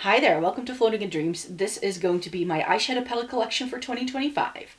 Hi there, welcome to Floating in Dreams. This is going to be my eyeshadow palette collection for 2025.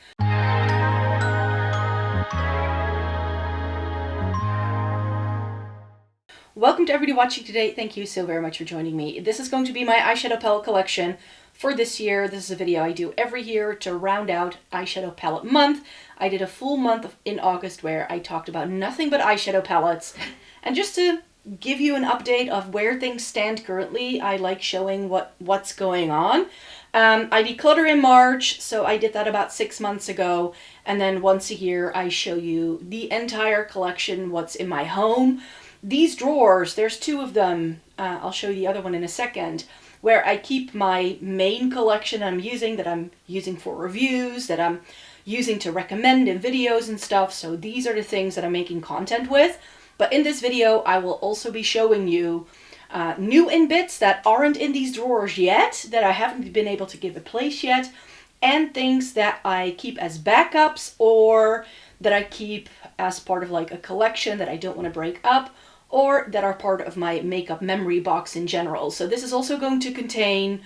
Welcome to everybody watching today. Thank you so very much for joining me. This is going to be my eyeshadow palette collection for this year. This is a video I do every year to round out eyeshadow palette month. I did a full month in August where I talked about nothing but eyeshadow palettes. And just to give you an update of where things stand currently, I like showing what's going on. I declutter in March, so I did that about 6 months ago. And then once a year, I show you the entire collection, what's in my home. These drawers, there's two of them. I'll show you the other one in a second, where I keep my main collection that I'm using for reviews, that I'm using to recommend in videos and stuff. So these are the things that I'm making content with. But in this video, I will also be showing you new in bits that aren't in these drawers yet, that I haven't been able to give a place yet, and things that I keep as backups or that I keep as part of like a collection that I don't want to break up, or that are part of my makeup memory box in general. So this is also going to contain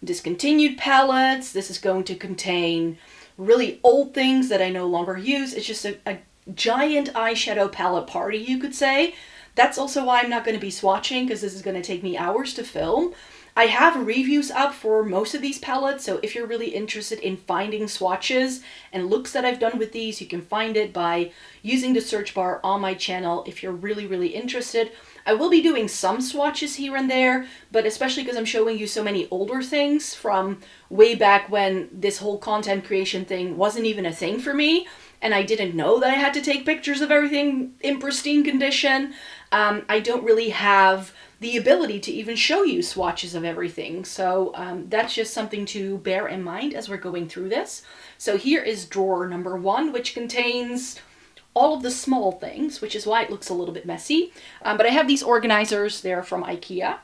discontinued palettes. This is going to contain really old things that I no longer use. It's just a giant eyeshadow palette party, you could say. That's also why I'm not going to be swatching, because this is going to take me hours to film. I have reviews up for most of these palettes, so if you're really interested in finding swatches and looks that I've done with these, you can find it by using the search bar on my channel if you're really interested. I will be doing some swatches here and there, but especially because I'm showing you so many older things from way back when this whole content creation thing wasn't even a thing for me, and I didn't know that I had to take pictures of everything in pristine condition. I don't really have the ability to even show you swatches of everything. So that's just something to bear in mind as we're going through this. So here is drawer number 1, which contains all of the small things, which is why it looks a little bit messy. But I have these organizers, they're from IKEA.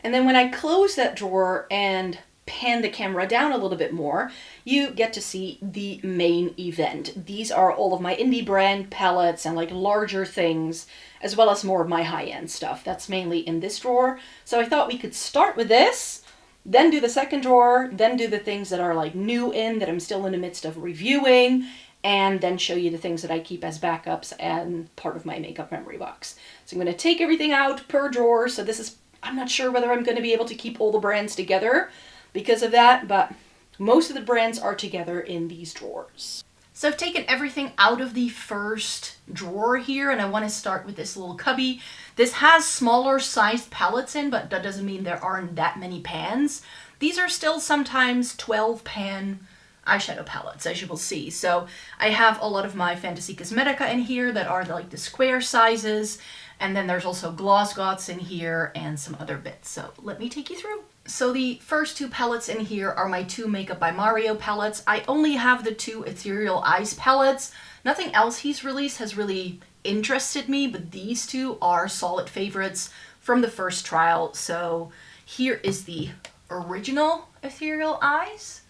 And then when I close that drawer and pan the camera down a little bit more, you get to see the main event. These are all of my indie brand palettes and like larger things, as well as more of my high-end stuff. That's mainly in this drawer. So I thought we could start with this, then do the second drawer, then do the things that are like new in that I'm still in the midst of reviewing, and then show you the things that I keep as backups and part of my makeup memory box. So I'm going to take everything out per drawer. So this is, I'm not sure whether I'm going to be able to keep all the brands together because of that, but most of the brands are together in these drawers. So I've taken everything out of the first drawer here, and I want to start with this little cubby. This has smaller sized palettes in, but that doesn't mean there aren't that many pans. These are still sometimes 12 pan eyeshadow palettes, as you will see. So I have a lot of my Fantasy Cosmetica in here that are like the square sizes, and then there's also Gloss Gods in here and some other bits. So let me take you through. So the first two palettes in here are my two Makeup by Mario palettes. I only have the two Ethereal Eyes palettes. Nothing else he's released has really interested me, but these two are solid favorites from the first trial. So here is the original Ethereal Eyes.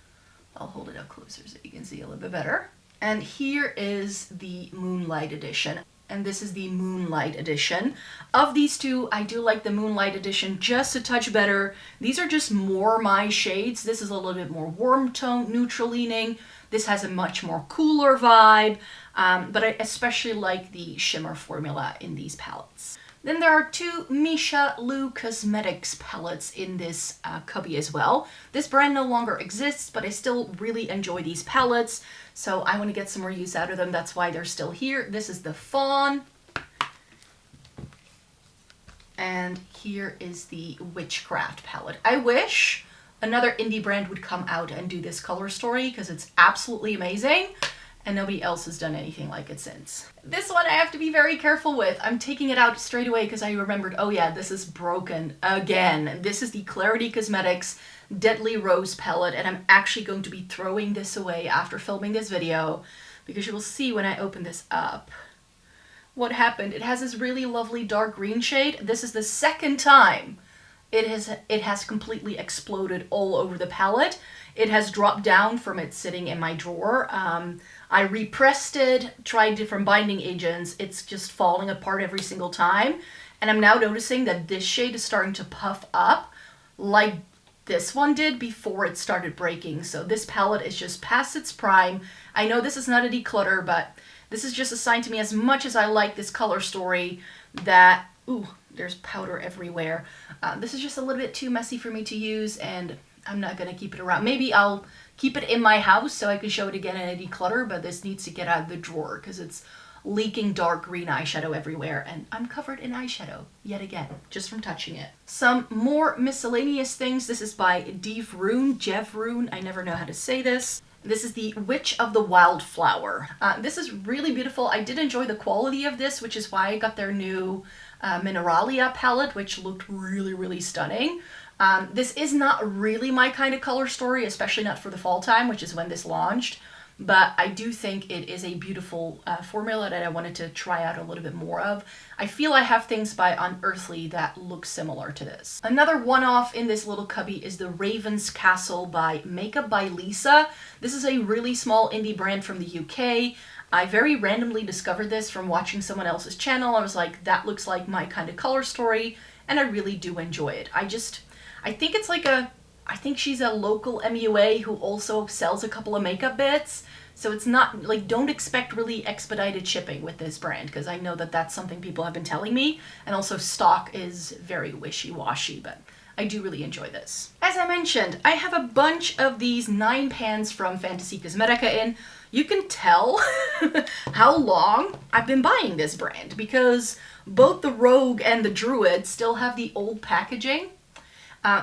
I'll hold it up closer so you can see a little bit better. And here is the Moonlight edition. And this is the Moonlight edition. Of these two, I do like the Moonlight edition just a touch better. These are just more my shades. This is a little bit more warm tone, neutral leaning. This has a much more cooler vibe, but I especially like the shimmer formula in these palettes. Then there are two Misha Lu Cosmetics palettes in this cubby as well. This brand no longer exists, but I still really enjoy these palettes, so I want to get some more use out of them. That's why they're still here. This is the Fawn. And here is the Witchcraft palette. I wish another indie brand would come out and do this color story, because it's absolutely amazing. And nobody else has done anything like it since. This one I have to be very careful with. I'm taking it out straight away because I remembered, oh yeah, this is broken again. This is the Clarity Cosmetics Deadly Rose palette, and I'm actually going to be throwing this away after filming this video, because you will see when I open this up what happened. It has this really lovely dark green shade. This is the second time it has completely exploded all over the palette. It has dropped down from it sitting in my drawer. I repressed it, tried different binding agents. It's just falling apart every single time. And I'm now noticing that this shade is starting to puff up like this one did before it started breaking. So this palette is just past its prime. I know this is not a declutter, but this is just a sign to me, as much as I like this color story, that, ooh, there's powder everywhere. This is just a little bit too messy for me to use, and I'm not going to keep it around. Maybe I'll keep it in my house so I can show it again in a declutter, but this needs to get out of the drawer because it's leaking dark green eyeshadow everywhere, and I'm covered in eyeshadow yet again just from touching it. Some more miscellaneous things. This is by Jeff Rune. I never know how to say this. This is the Witch of the Wildflower. This is really beautiful. I did enjoy the quality of this, which is why I got their new Mineralia palette, which looked really, really stunning. This is not really my kind of color story, especially not for the fall time, which is when this launched. But I do think it is a beautiful formula that I wanted to try out a little bit more of. I feel I have things by Unearthly that look similar to this. Another one-off in this little cubby is the Raven's Castle by Makeup by Lisa. This is a really small indie brand from the UK. I very randomly discovered this from watching someone else's channel. I was like, that looks like my kind of color story, and I really do enjoy it. I think it's like I think she's a local MUA who also sells a couple of makeup bits. So it's not, like, don't expect really expedited shipping with this brand, because I know that that's something people have been telling me. And also stock is very wishy-washy, but I do really enjoy this. As I mentioned, I have a bunch of these 9 pans from Fantasy Cosmetica in. You can tell how long I've been buying this brand, because both the Rogue and the Druid still have the old packaging.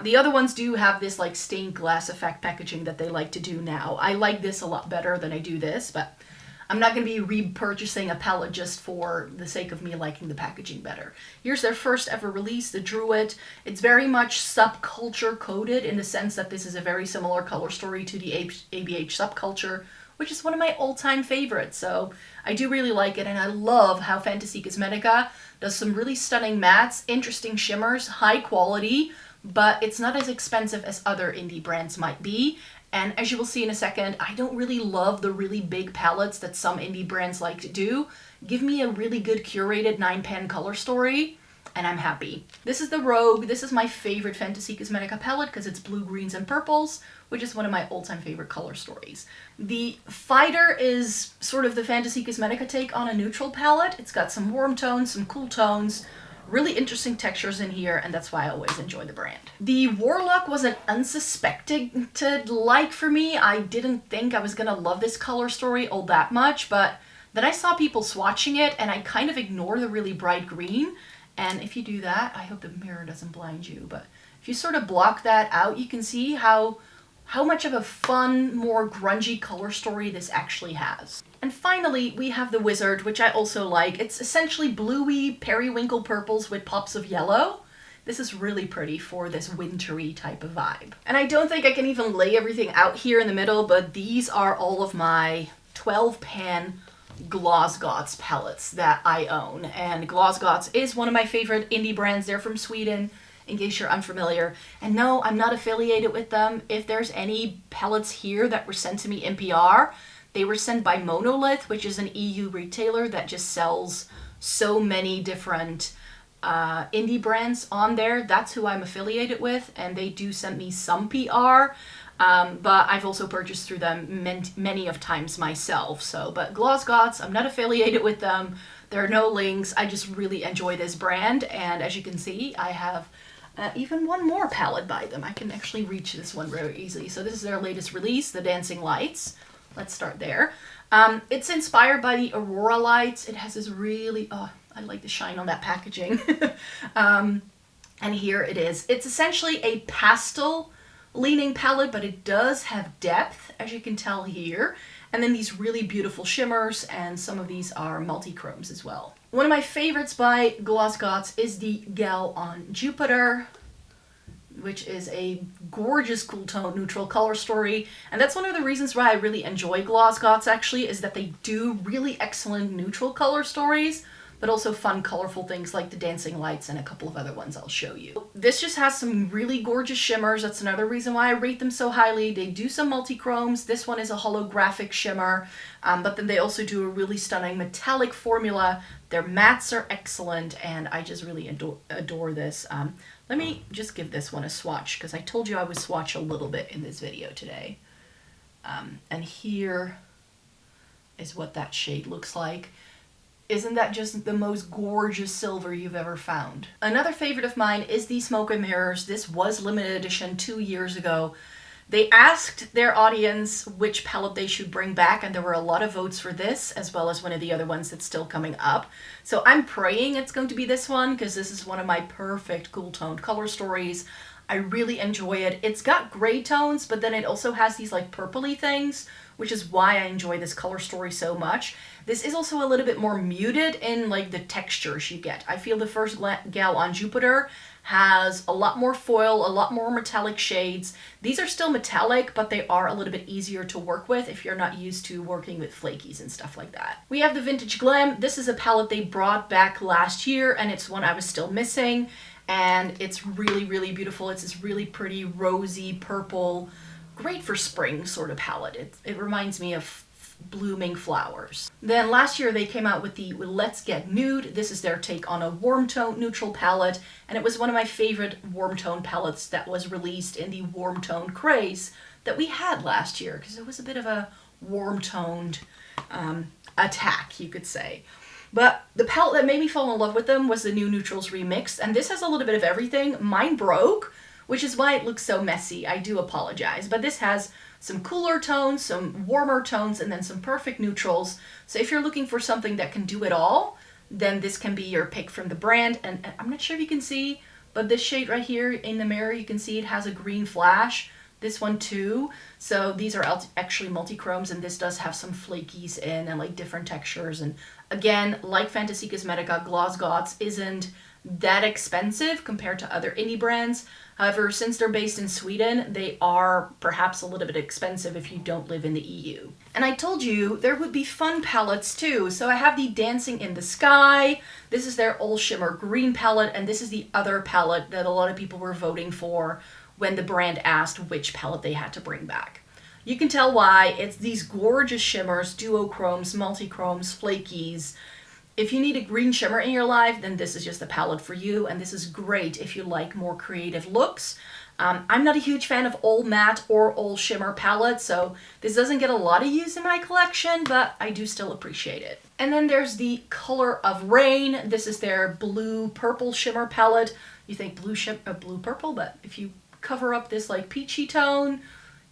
The other ones do have this like stained glass effect packaging that they like to do now. I like this a lot better than I do this, but I'm not going to be repurchasing a palette just for the sake of me liking the packaging better. Here's their first ever release, the Druid. It's very much subculture coded in the sense that this is a very similar color story to the ABH subculture, which is one of my all-time favorites. So I do really like it, and I love how Fantasy Cosmetica does some really stunning mattes, interesting shimmers, high quality, but it's not as expensive as other indie brands might be. And as you will see in a second, I don't really love the really big palettes that some indie brands like to do. Give me a really good curated 9-pan color story, and I'm happy. This is the Rogue. This is my favorite Fantasy Cosmetica palette because it's blue, greens, and purples, which is one of my all-time favorite color stories. The Fighter is sort of the Fantasy Cosmetica take on a neutral palette. It's got some warm tones, some cool tones, really interesting textures in here, and that's why I always enjoy the brand. The Warlock was an unsuspected like for me. I didn't think I was gonna love this color story all that much, but then I saw people swatching it, and I kind of ignore the really bright green. And if you do that, I hope the mirror doesn't blind you, but if you sort of block that out, you can see how much of a fun, more grungy color story this actually has. And finally, we have the Wizard, which I also like. It's essentially bluey periwinkle purples with pops of yellow. This is really pretty for this wintry type of vibe. And I don't think I can even lay everything out here in the middle, but these are all of my 12-pan Glossgots palettes that I own. And Glossgots is one of my favorite indie brands. They're from Sweden, in case you're unfamiliar. And no, I'm not affiliated with them. If there's any palettes here that were sent to me in PR, they were sent by MONOLITH, which is an EU retailer that just sells so many different indie brands on there. That's who I'm affiliated with, and they do send me some PR, but I've also purchased through them many of times myself. So, but Glossgots, I'm not affiliated with them. There are no links. I just really enjoy this brand, and as you can see, I have even one more palette by them. I can actually reach this one very easily. So this is their latest release, the Dancing Lights. Let's start there. It's inspired by the Aurora lights. It has this really, oh, I like the shine on that packaging. And here it is. It's essentially a pastel leaning palette, but it does have depth, as you can tell here. And then these really beautiful shimmers, and some of these are multi-chromes as well. One of my favorites by Glossgots is the Gal on Jupiter, which is a gorgeous cool tone neutral color story. And that's one of the reasons why I really enjoy Glossgots, actually, is that they do really excellent neutral color stories. but also fun, colorful things like the dancing lights and a couple of other ones I'll show you. This just has some really gorgeous shimmers. That's another reason why I rate them so highly. They do some multi-chromes. This one is a holographic shimmer, but then they also do a really stunning metallic formula. Their mattes are excellent, and I just really adore this. Let me just give this one a swatch, because I told you I would swatch a little bit in this video today. And here is what that shade looks like. Isn't that just the most gorgeous silver you've ever found? Another favorite of mine is the Smoke and Mirrors. This was limited edition 2 years ago. They asked their audience which palette they should bring back, and there were a lot of votes for this, as well as one of the other ones that's still coming up. So I'm praying it's going to be this one, because this is one of my perfect cool toned color stories. I really enjoy it. It's got gray tones, but then it also has these like purpley things, which is why I enjoy this color story so much. This is also a little bit more muted in like the textures you get. I feel the first gal on Jupiter has a lot more foil, a lot more metallic shades. These are still metallic, but they are a little bit easier to work with if you're not used to working with flakies and stuff like that. We have the Vintage Glam. This is a palette they brought back last year, and it's one I was still missing. And it's really, really beautiful. It's this really pretty rosy purple, great for spring sort of palette. It reminds me of blooming flowers. Then last year they came out with the Let's Get Nude. This is their take on a warm tone neutral palette, and it was one of my favorite warm tone palettes that was released in the warm tone craze that we had last year, because it was a bit of a warm toned attack, you could say. But the palette that made me fall in love with them was the new Neutrals Remixed, and this has a little bit of everything. Mine broke, which is why it looks so messy. I do apologize. But this has some cooler tones, some warmer tones, and then some perfect neutrals. So if you're looking for something that can do it all, then this can be your pick from the brand. And I'm not sure if you can see, but this shade right here in the mirror, you can see it has a green flash. This one too. So these are actually multi-chromes, and this does have some flakies in and like different textures. And again, like Fantasy Cosmetica, Gloss Gods isn't that expensive compared to other indie brands. However, since they're based in Sweden, they are perhaps a little bit expensive if you don't live in the EU. And I told you there would be fun palettes too. So I have the Dancing in the Sky. This is their All Shimmer Green palette, and this is the other palette that a lot of people were voting for when the brand asked which palette they had to bring back. You can tell why. It's these gorgeous shimmers, duochromes, multi-chromes, flakies. If you need a green shimmer in your life, then this is just the palette for you, and this is great if you like more creative looks. I'm not a huge fan of all matte or all shimmer palettes, so this doesn't get a lot of use in my collection, but I do still appreciate it. And then there's the Color of Rain. This is their blue purple shimmer palette. You think blue purple, but if you cover up this like peachy tone,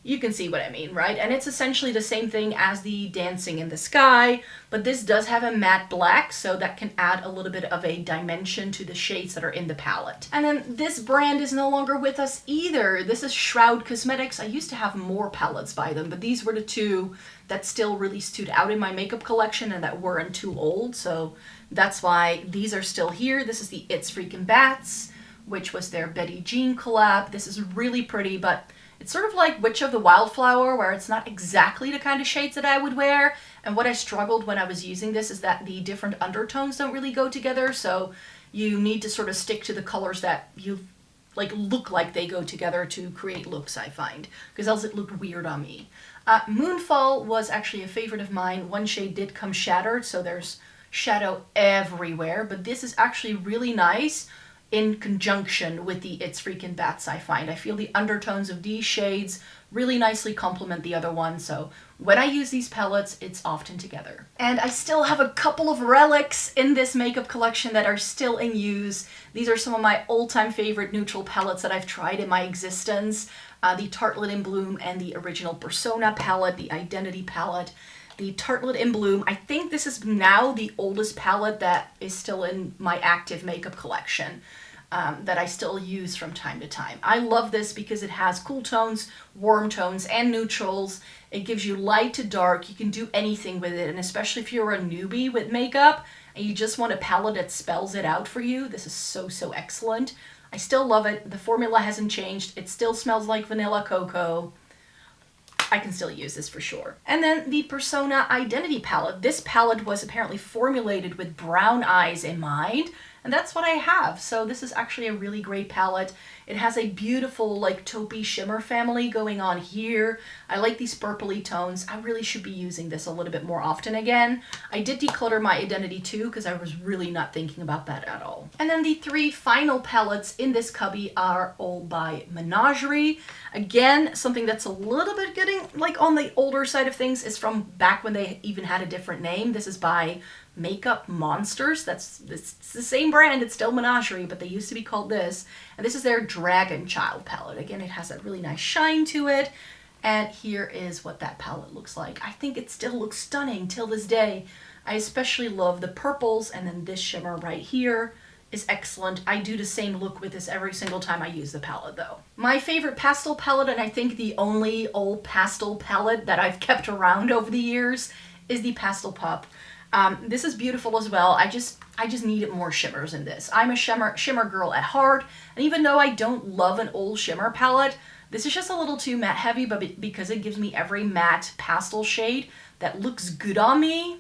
you can see what I mean, right? And it's essentially the same thing as the Dancing in the Sky, but this does have a matte black, so that can add a little bit of a dimension to the shades that are in the palette. And then this brand is no longer with us either. This is Shroud Cosmetics. I used to have more palettes by them, but these were the two that still really stood out in my makeup collection and that weren't too old, so that's why these are still here. This is the It's Freakin' Bats, which was their Betty Jean collab. This is really pretty, but it's sort of like Witch of the Wildflower, where it's not exactly the kind of shades that I would wear. And what I struggled when I was using this is that the different undertones don't really go together, so you need to sort of stick to the colors that you like look like they go together to create looks, I find, because else it looked weird on me. Moonfall was actually a favorite of mine. One shade did come shattered, so there's shadow everywhere, but this is actually really nice in conjunction with the It's Freakin' Bats, I find. I feel the undertones of these shades really nicely complement the other one, so when I use these palettes, it's often together. And I still have a couple of relics in this makeup collection that are still in use. These are some of my all-time favorite neutral palettes that I've tried in my existence. The Tartelette in Bloom and the original Persona palette, the Identity palette. The Tartelette in Bloom, I think this is now the oldest palette that is still in my active makeup collection that I still use from time to time. I love this because it has cool tones, warm tones, and neutrals. It gives you light to dark. You can do anything with it, and especially if you're a newbie with makeup and you just want a palette that spells it out for you, this is so, so excellent. I still love it. The formula hasn't changed. It still smells like vanilla cocoa. I can still use this for sure. And then the Persona Identity palette. This palette was apparently formulated with brown eyes in mind, and that's what I have. So this is actually a really great palette. It has a beautiful like taupey shimmer family going on here. I like these purpley tones. I really should be using this a little bit more often again. I did declutter my Identity too because I was really not thinking about that at all. And then the 3 final palettes in this cubby are all by Menagerie. Again, something that's a little bit getting like on the older side of things is from back when they even had a different name. This is by Makeup Monsters. It's the same brand, it's still Menagerie, but they used to be called this. And this is their Dragon Child palette. Again, it has a really nice shine to it. And here is what that palette looks like. I think it still looks stunning till this day. I especially love the purples, and then this shimmer right here is excellent. I do the same look with this every single time I use the palette though. My favorite pastel palette, and I think the only old pastel palette that I've kept around over the years, is the Pastel Pup. This is beautiful as well. I just needed more shimmers in this. I'm a shimmer girl at heart, and even though I don't love an old shimmer palette, this is just a little too matte heavy, but because it gives me every matte pastel shade that looks good on me,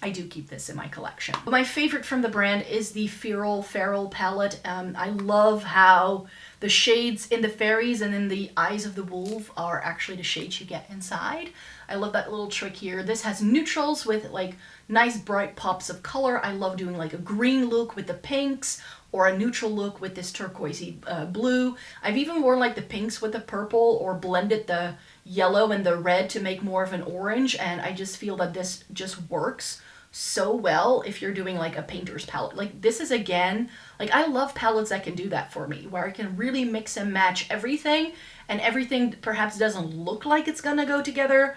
I do keep this in my collection. But my favorite from the brand is the Feral palette. I love how the shades in the fairies and in the eyes of the wolf are actually the shades you get inside. I love that little trick here. This has neutrals with like nice bright pops of color. I love doing like a green look with the pinks or a neutral look with this turquoisey blue. I've even worn like the pinks with the purple or blended the yellow and the red to make more of an orange, and I just feel that this just works so well if you're doing like a painter's palette. Like this is, again, like I love palettes that can do that for me, where I can really mix and match everything, and everything perhaps doesn't look like it's gonna go together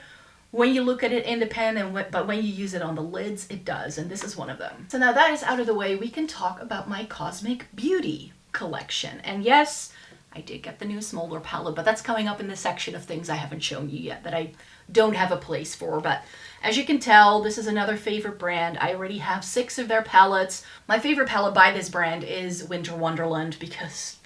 when you look at it in the pen, but when you use it on the lids, it does, and this is one of them. So now that is out of the way, we can talk about my Cosmic Beauty collection. And yes, I did get the new Smolder palette, but that's coming up in the section of things I haven't shown you yet that I don't have a place for. But as you can tell, this is another favorite brand. I already have 6 of their palettes. My favorite palette by this brand is Winter Wonderland, because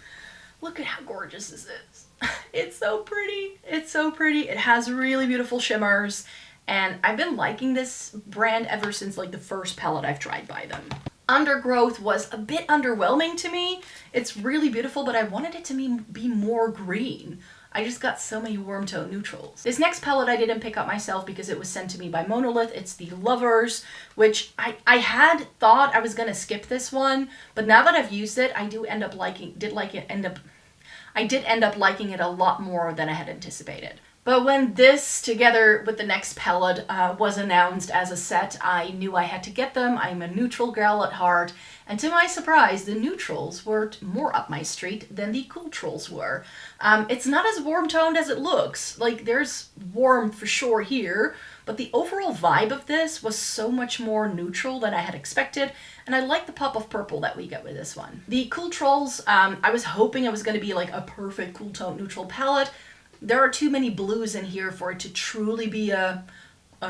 look at how gorgeous this is. It's so pretty. It's so pretty. It has really beautiful shimmers, and I've been liking this brand ever since like the first palette I've tried by them. Undergrowth was a bit underwhelming to me. It's really beautiful, but I wanted it to be more green. I just got so many warm tone neutrals. This next palette I didn't pick up myself because it was sent to me by Monolith. It's the Lovers, which I had thought I was gonna skip this one, but now that I've used it, I do end up liking, I did end up liking it a lot more than I had anticipated. But when this, together with the next palette, was announced as a set, I knew I had to get them. I'm a neutral girl at heart, and to my surprise, the neutrals were more up my street than the cool trolls were. It's not as warm-toned as it looks. Like, there's warm for sure here, but the overall vibe of this was so much more neutral than I had expected, and I like the pop of purple that we get with this one. The cool trolls, I was hoping it was going to be like a perfect cool tone neutral palette. There are too many blues in here for it to truly be a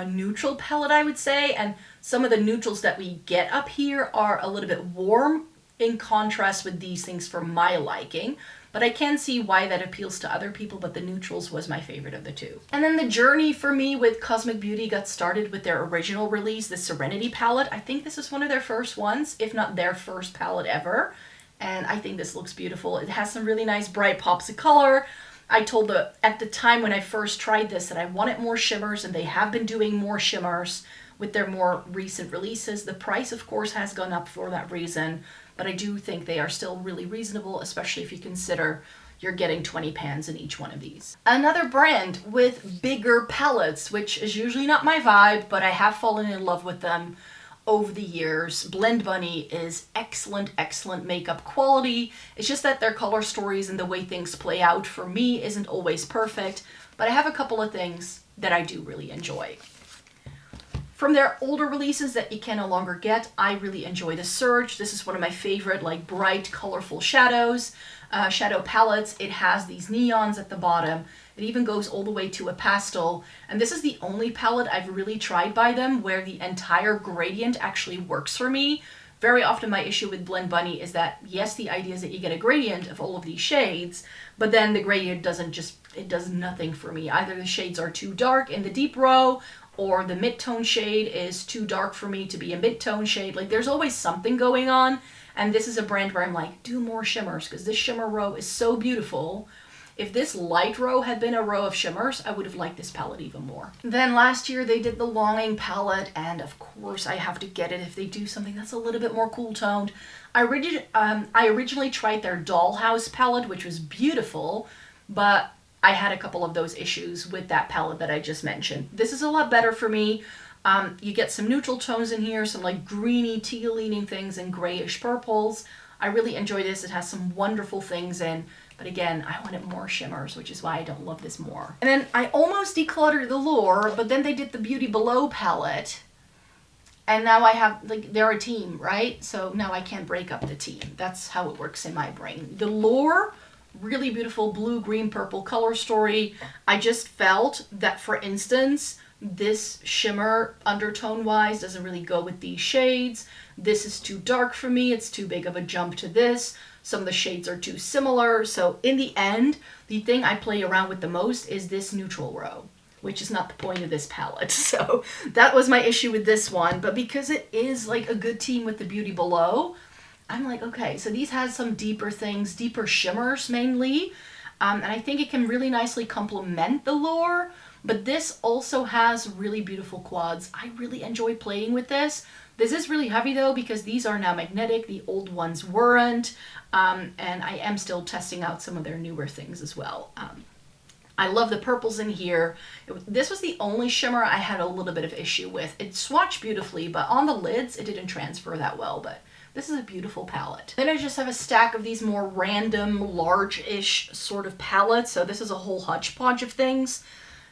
neutral palette, I would say, and some of the neutrals that we get up here are a little bit warm in contrast with these things for my liking, but I can see why that appeals to other people, but the neutrals was my favorite of the two. And then the journey for me with Cosmic Beauty got started with their original release, the Serenity palette. I think this is one of their first ones, if not their first palette ever, and I think this looks beautiful. It has some really nice bright pops of color. I told at the time when I first tried this that I wanted more shimmers, and they have been doing more shimmers with their more recent releases. The price, of course, has gone up for that reason, but I do think they are still really reasonable, especially if you consider you're getting 20 pans in each one of these. Another brand with bigger palettes, which is usually not my vibe, but I have fallen in love with them over the years. Blend Bunny is excellent, excellent makeup quality. It's just that their color stories and the way things play out for me isn't always perfect, but I have a couple of things that I do really enjoy. From their older releases that you can no longer get, I really enjoy the Surge. This is one of my favorite, like, bright, colorful shadow palettes. It has these neons at the bottom. It even goes all the way to a pastel. And this is the only palette I've really tried by them where the entire gradient actually works for me Very often my issue with Blend Bunny is that, yes, the idea is that you get a gradient of all of these shades, but then the gradient it does nothing for me. Either the shades are too dark in the deep row, or the mid-tone shade is too dark for me to be a mid-tone shade. Like, there's always something going on, and this is a brand where I'm like, do more shimmers, because this shimmer row is so beautiful. If this light row had been a row of shimmers, I would have liked this palette even more. Then last year they did the Longing palette, and of course I have to get it if they do something that's a little bit more cool toned. I originally tried their Dollhouse palette, which was beautiful, but I had a couple of those issues with that palette that I just mentioned. This is a lot better for me. You get some neutral tones in here, some like greeny, teal-leaning things and grayish purples. I really enjoy this. It has some wonderful things in, but again, I wanted more shimmers, which is why I don't love this more. And then I almost decluttered the Lure, but then they did the Beauty Below palette, and now I have, like, they're a team, right? So now I can't break up the team. That's how it works in my brain. The Lure, really beautiful blue, green, purple color story. I just felt that, for instance, this shimmer undertone-wise doesn't really go with these shades. This is too dark for me. It's too big of a jump to this. Some of the shades are too similar. So in the end, the thing I play around with the most is this neutral row, which is not the point of this palette. So that was my issue with this one. But because it is like a good team with the Beauty Below, I'm like, okay, so these has some deeper things, deeper shimmers mainly. And I think it can really nicely complement the Lure. But this also has really beautiful quads. I really enjoy playing with this. This is really heavy though, because these are now magnetic. The old ones weren't. And I am still testing out some of their newer things as well. I love the purples in here. This was the only shimmer I had a little bit of issue with. It swatched beautifully, but on the lids, it didn't transfer that well. But this is a beautiful palette. Then I just have a stack of these more random, large-ish sort of palettes. So this is a whole hodgepodge of things.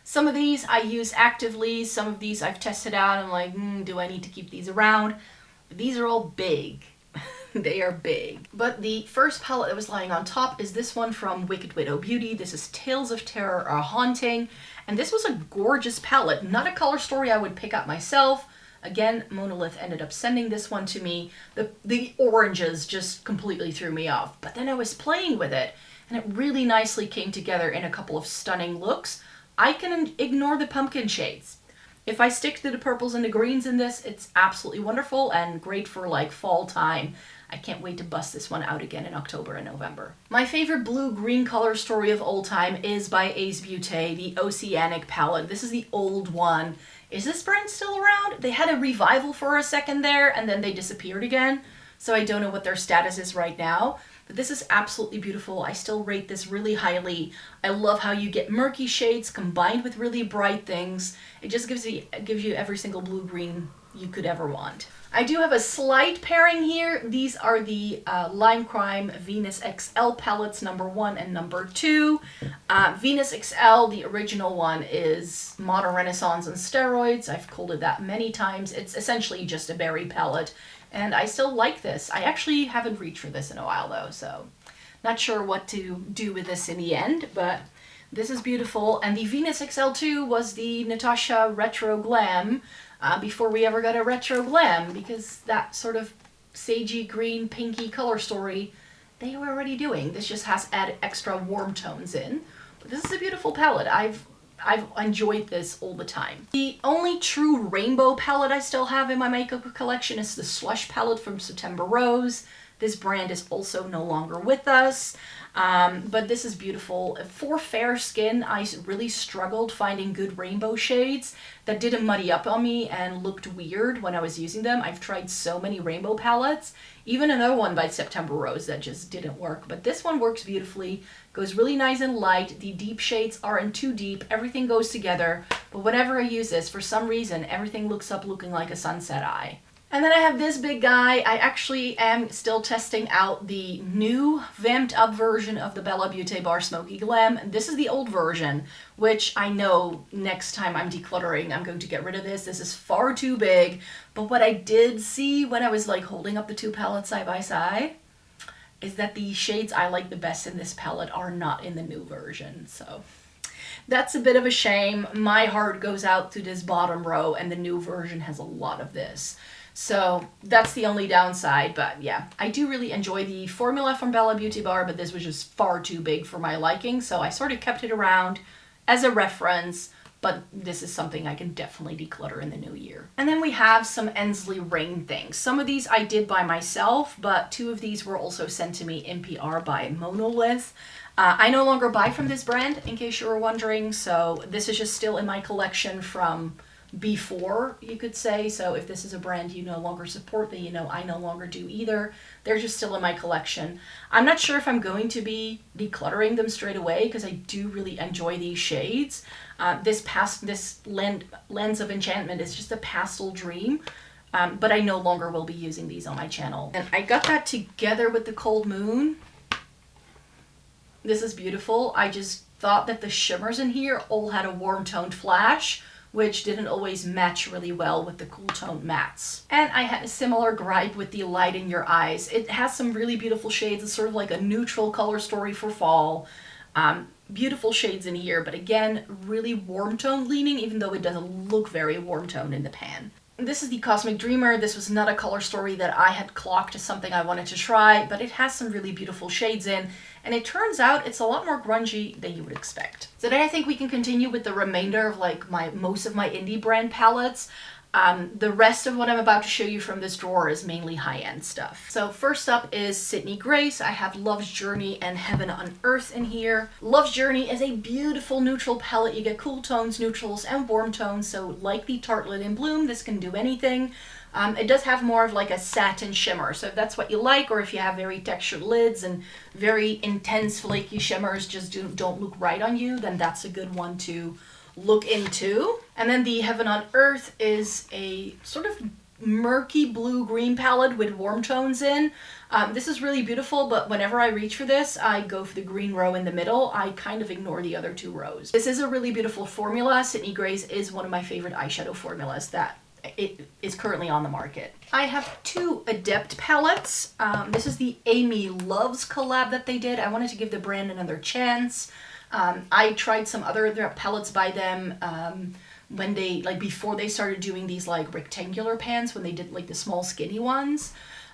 Some of these I use actively. Some of these I've tested out. I'm like, do I need to keep these around? These are all big. They are big. But the first palette that was lying on top is this one from Wicked Widow Beauty. This is Tales of Terror Are Haunting. And this was a gorgeous palette. Not a color story I would pick up myself. Again, Monolith ended up sending this one to me. The oranges just completely threw me off. But then I was playing with it, and it really nicely came together in a couple of stunning looks. I can ignore the pumpkin shades. If I stick to the purples and the greens in this, it's absolutely wonderful and great for like fall time. I can't wait to bust this one out again in October and November. My favorite blue-green color story of all time is by Ace Beauté, the Oceanic palette. This is the old one. Is this brand still around? They had a revival for a second there, and then they disappeared again. So I don't know what their status is right now. But this is absolutely beautiful. I still rate this really highly. I love how you get murky shades combined with really bright things. It just gives you every single blue-green you could ever want. I do have a slight pairing here. These are the Lime Crime Venus XL palettes, number 1 and number 2. Venus XL, the original one, is Modern Renaissance on steroids. I've called it that many times. It's essentially just a berry palette, and I still like this. I actually haven't reached for this in a while though, so not sure what to do with this in the end, but this is beautiful. And the Venus XL2 was the Natasha Retro Glam, before we ever got a retro glam, because that sort of sagey green pinky color story they were already doing. This just has added extra warm tones in. But this is a beautiful palette. I've enjoyed this all the time. The only true rainbow palette I still have in my makeup collection is the Slush palette from September Rose. This brand is also no longer with us. But this is beautiful. For fair skin, I really struggled finding good rainbow shades that didn't muddy up on me and looked weird when I was using them. I've tried so many rainbow palettes, even another one by September Rose that just didn't work. But this one works beautifully, goes really nice and light. The deep shades aren't too deep. Everything goes together. But whenever I use this, for some reason, everything looks up looking like a sunset eye. And then I have this big guy. I actually am still testing out the new vamped up version of the Bella Beauté Bar Smoky Glam. This is the old version, which I know next time I'm decluttering, I'm going to get rid of this. This is far too big. But what I did see when I was like holding up the two palettes side by side is that the shades I like the best in this palette are not in the new version. So that's a bit of a shame. My heart goes out to this bottom row, and the new version has a lot of this. So that's the only downside, but yeah. I do really enjoy the formula from Bella Beauty Bar, but this was just far too big for my liking, so I sort of kept it around as a reference, but this is something I can definitely declutter in the new year. And then we have some Ensley Rain things. Some of these I did by myself, but 2 of these were also sent to me in PR by Monolith. I no longer buy from this brand, in case you were wondering, so this is just still in my collection from before, you could say. So if this is a brand you no longer support, then you know I no longer do either. They're just still in my collection. I'm not sure if I'm going to be decluttering them straight away because I do really enjoy these shades. This Lens of Enchantment is just a pastel dream, but I no longer will be using these on my channel. And I got that together with the Cold Moon. This is beautiful. I just thought that the shimmers in here all had a warm toned flash, which didn't always match really well with the cool toned mattes. And I had a similar gripe with the Light in Your Eyes. It has some really beautiful shades. It's sort of like a neutral color story for fall. Beautiful shades in here, but again, really warm tone leaning, even though it doesn't look very warm toned in the pan. This is the Cosmic Dreamer. This was not a color story that I had clocked as something I wanted to try, but it has some really beautiful shades in, and it turns out it's a lot more grungy than you would expect. So then I think we can continue with the remainder of like most of my indie brand palettes. The rest of what I'm about to show you from this drawer is mainly high-end stuff. So first up is Sydney Grace. I have Love's Journey and Heaven on Earth in here. Love's Journey is a beautiful neutral palette. You get cool tones, neutrals, and warm tones. So like the Tartelette in Bloom, this can do anything. It does have more of like a satin shimmer. So if that's what you like, or if you have very textured lids and very intense flaky shimmers just don't look right on you, then that's a good one to look into. And then the Heaven on Earth is a sort of murky blue-green palette with warm tones in. This is really beautiful, but whenever I reach for this, I go for the green row in the middle. I kind of ignore the other 2 rows. This is a really beautiful formula. Sydney Grace is one of my favorite eyeshadow formulas that it is currently on the market. I have 2 Adept palettes. This is the Amy Loves collab that they did. I wanted to give the brand another chance. I tried some other palettes by them when they, like before they started doing these like rectangular pans, when they did like the small skinny ones.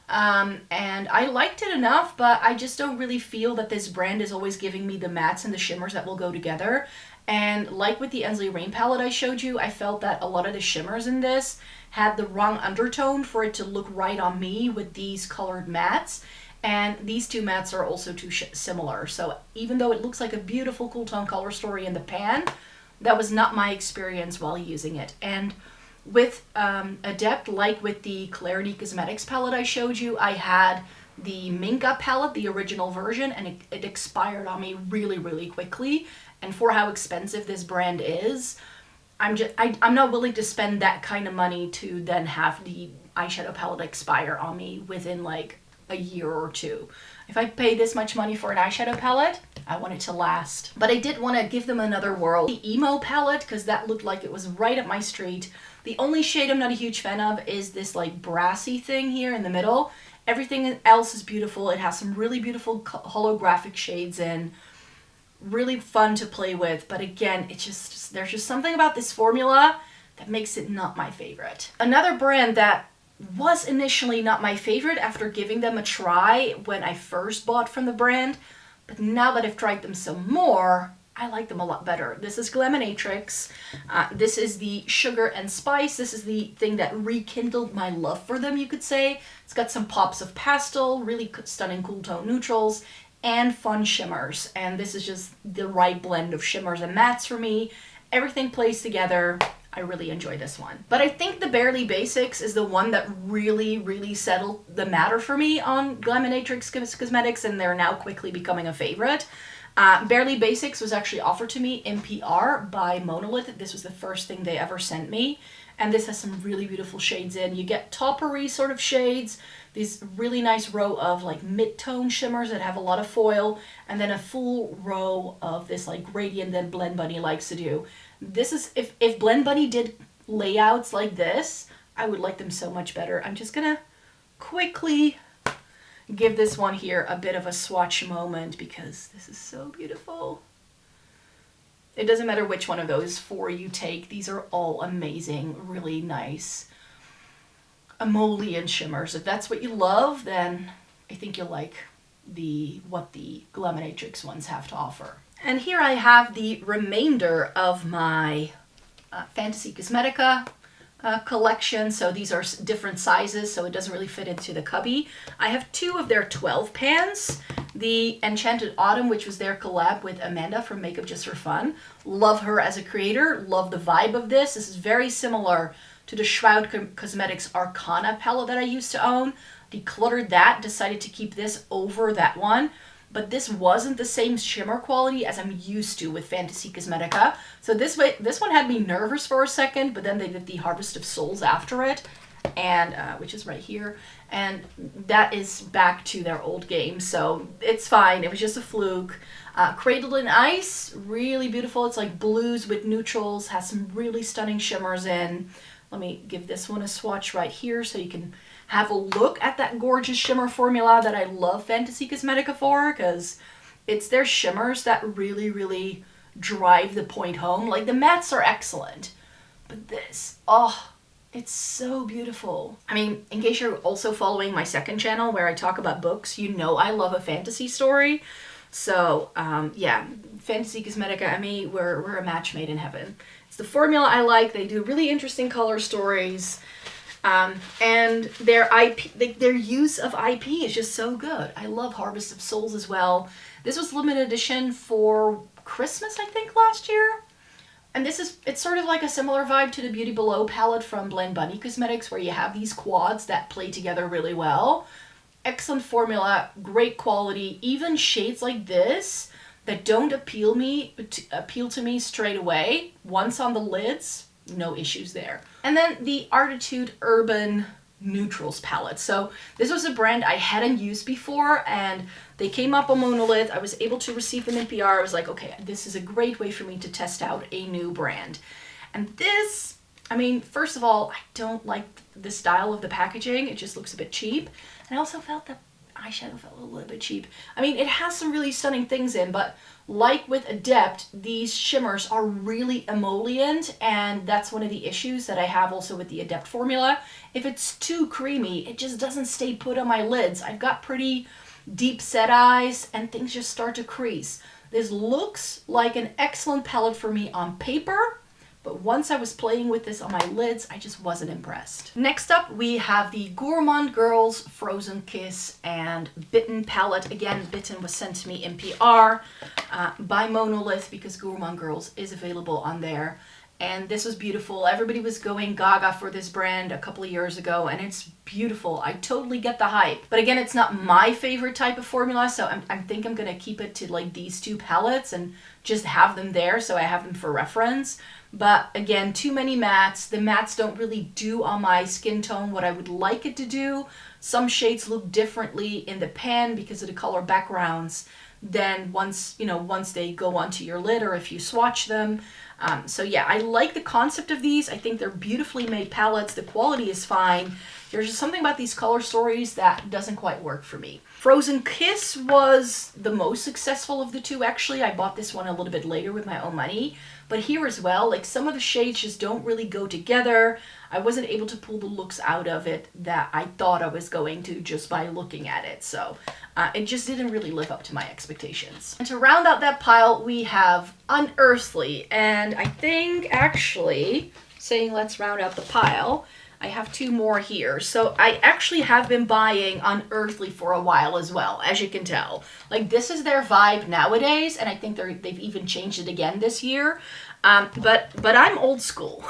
And I liked it enough, but I just don't really feel that this brand is always giving me the mattes and the shimmers that will go together. And like with the Ensley Rain palette I showed you, I felt that a lot of the shimmers in this had the wrong undertone for it to look right on me with these colored mattes. And these 2 mattes are also too similar. So even though it looks like a beautiful cool tone color story in the pan, that was not my experience while using it. And with Adept, like with the Clarity Cosmetics palette I showed you, I had the Minka palette, the original version, and it expired on me really, really quickly. And for how expensive this brand is, I'm not willing to spend that kind of money to then have the eyeshadow palette expire on me within like a year or 2. If I pay this much money for an eyeshadow palette, I want it to last. But I did want to give them another whirl. The Emo palette, because that looked like it was right up my street. The only shade I'm not a huge fan of is this like brassy thing here in the middle. Everything else is beautiful. It has some really beautiful holographic shades in. Really fun to play with, but again, it's just there's just something about this formula that makes it not my favorite. Another brand that was initially not my favorite after giving them a try when I first bought from the brand, but now that I've tried them some more, I like them a lot better. This is Glaminatrix. This is the Sugar and Spice. This is the thing that rekindled my love for them, you could say. It's got some pops of pastel, really stunning cool tone neutrals, and fun shimmers. And this is just the right blend of shimmers and mattes for me. Everything plays together. I really enjoy this one. But I think the Barely Basics is the one that really, really settled the matter for me on Glaminatrix Cosmetics, and they're now quickly becoming a favorite. Barely Basics was actually offered to me in PR by Monolith. This was the first thing they ever sent me. And this has some really beautiful shades in. You get toppery sort of shades, these really nice row of like mid-tone shimmers that have a lot of foil, and then a full row of this like gradient that Blend Bunny likes to do. This is, if Blend Bunny did layouts like this, I would like them so much better. I'm just gonna quickly give this one here a bit of a swatch moment because this is so beautiful. It doesn't matter which one of those 4 you take. These are all amazing, really nice. emollient shimmers. If that's what you love, then I think you'll like what the Glamanatrix ones have to offer. And here I have the remainder of my Fantasy Cosmetica collection. So these are different sizes, so it doesn't really fit into the cubby. I have 2 of their 12 pans. The Enchanted Autumn, which was their collab with Amanda from Makeup Just for Fun. Love her as a creator. Love the vibe of this. This is very similar to the Shroud Cosmetics Arcana palette that I used to own. Decluttered that, decided to keep this over that one. But this wasn't the same shimmer quality as I'm used to with Fantasy Cosmetica. So this one had me nervous for a second, but then they did the Harvest of Souls after it, and which is right here. And that is back to their old game, so it's fine. It was just a fluke. Cradled in Ice, really beautiful. It's like blues with neutrals, has some really stunning shimmers in. Let me give this one a swatch right here so you can have a look at that gorgeous shimmer formula that I love Fantasy Cosmetica for, because it's their shimmers that really, really drive the point home. Like, the mattes are excellent, but this, oh, it's so beautiful. I mean, in case you're also following my second channel where I talk about books, you know I love a fantasy story. So, yeah, Fantasy Cosmetica and me, we're a match made in heaven. It's the formula I like. They do really interesting color stories. And their their use of IP is just so good. I love Harvest of Souls as well. This was limited edition for Christmas, I think, last year. And it's sort of like a similar vibe to the Beauty Below palette from Blend Bunny Cosmetics, where you have these quads that play together really well. Excellent formula, great quality, even shades like this that don't appeal to me straight away. Once on the lids, no issues there. And then the Artitude Urban Neutrals palette. So this was a brand I hadn't used before, and they came up on Monolith. I was able to receive them in PR. I was like, okay, this is a great way for me to test out a new brand. And this, I mean, first of all, I don't like the style of the packaging. It just looks a bit cheap. And I also felt that eyeshadow felt a little bit cheap. I mean, it has some really stunning things in, but like with Adept, these shimmers are really emollient, and that's one of the issues that I have also with the Adept formula. If it's too creamy, it just doesn't stay put on my lids. I've got pretty deep set eyes, and things just start to crease. This looks like an excellent palette for me on paper, but once I was playing with this on my lids, I just wasn't impressed. Next up, we have the Gourmand Girls Frozen Kiss and Bitten palette. Again, Bitten was sent to me in PR by Monolith, because Gourmand Girls is available on there. And this was beautiful. Everybody was going gaga for this brand a couple of years ago, and it's beautiful. I totally get the hype. But again, it's not my favorite type of formula, so I think I'm gonna keep it to like these 2 palettes and just have them there so I have them for reference. But again, too many mattes. The mattes don't really do on my skin tone what I would like it to do. Some shades look differently in the pan because of the color backgrounds than once they go onto your lid or if you swatch them. So yeah, I like the concept of these. I think they're beautifully made palettes. The quality is fine. There's just something about these color stories that doesn't quite work for me. Frozen Kiss was the most successful of the 2, actually. I bought this one a little bit later with my own money. But here as well, like, some of the shades just don't really go together. I wasn't able to pull the looks out of it that I thought I was going to just by looking at it. So it just didn't really live up to my expectations. And to round out that pile, we have Unearthly. And I think, actually, saying let's round out the pile, I have 2 more here. So I actually have been buying Unearthly for a while as well, as you can tell. Like, this is their vibe nowadays, and I think they've even changed it again this year. But I'm old school.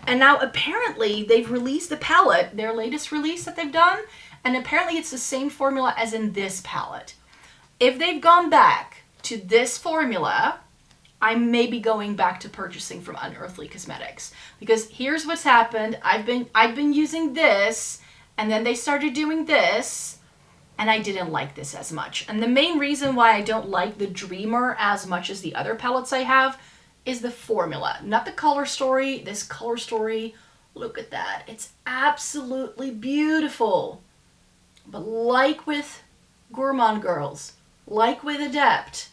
And now apparently they've released the palette, their latest release that they've done, and apparently it's the same formula as in this palette. If they've gone back to this formula, I may be going back to purchasing from Unearthly Cosmetics, because here's what's happened. I've been using this, and then they started doing this, and I didn't like this as much. And the main reason why I don't like the Dreamer as much as the other palettes I have is the formula, not the color story. This color story, look at that. It's absolutely beautiful. But like with Gourmand Girls, like with Adept,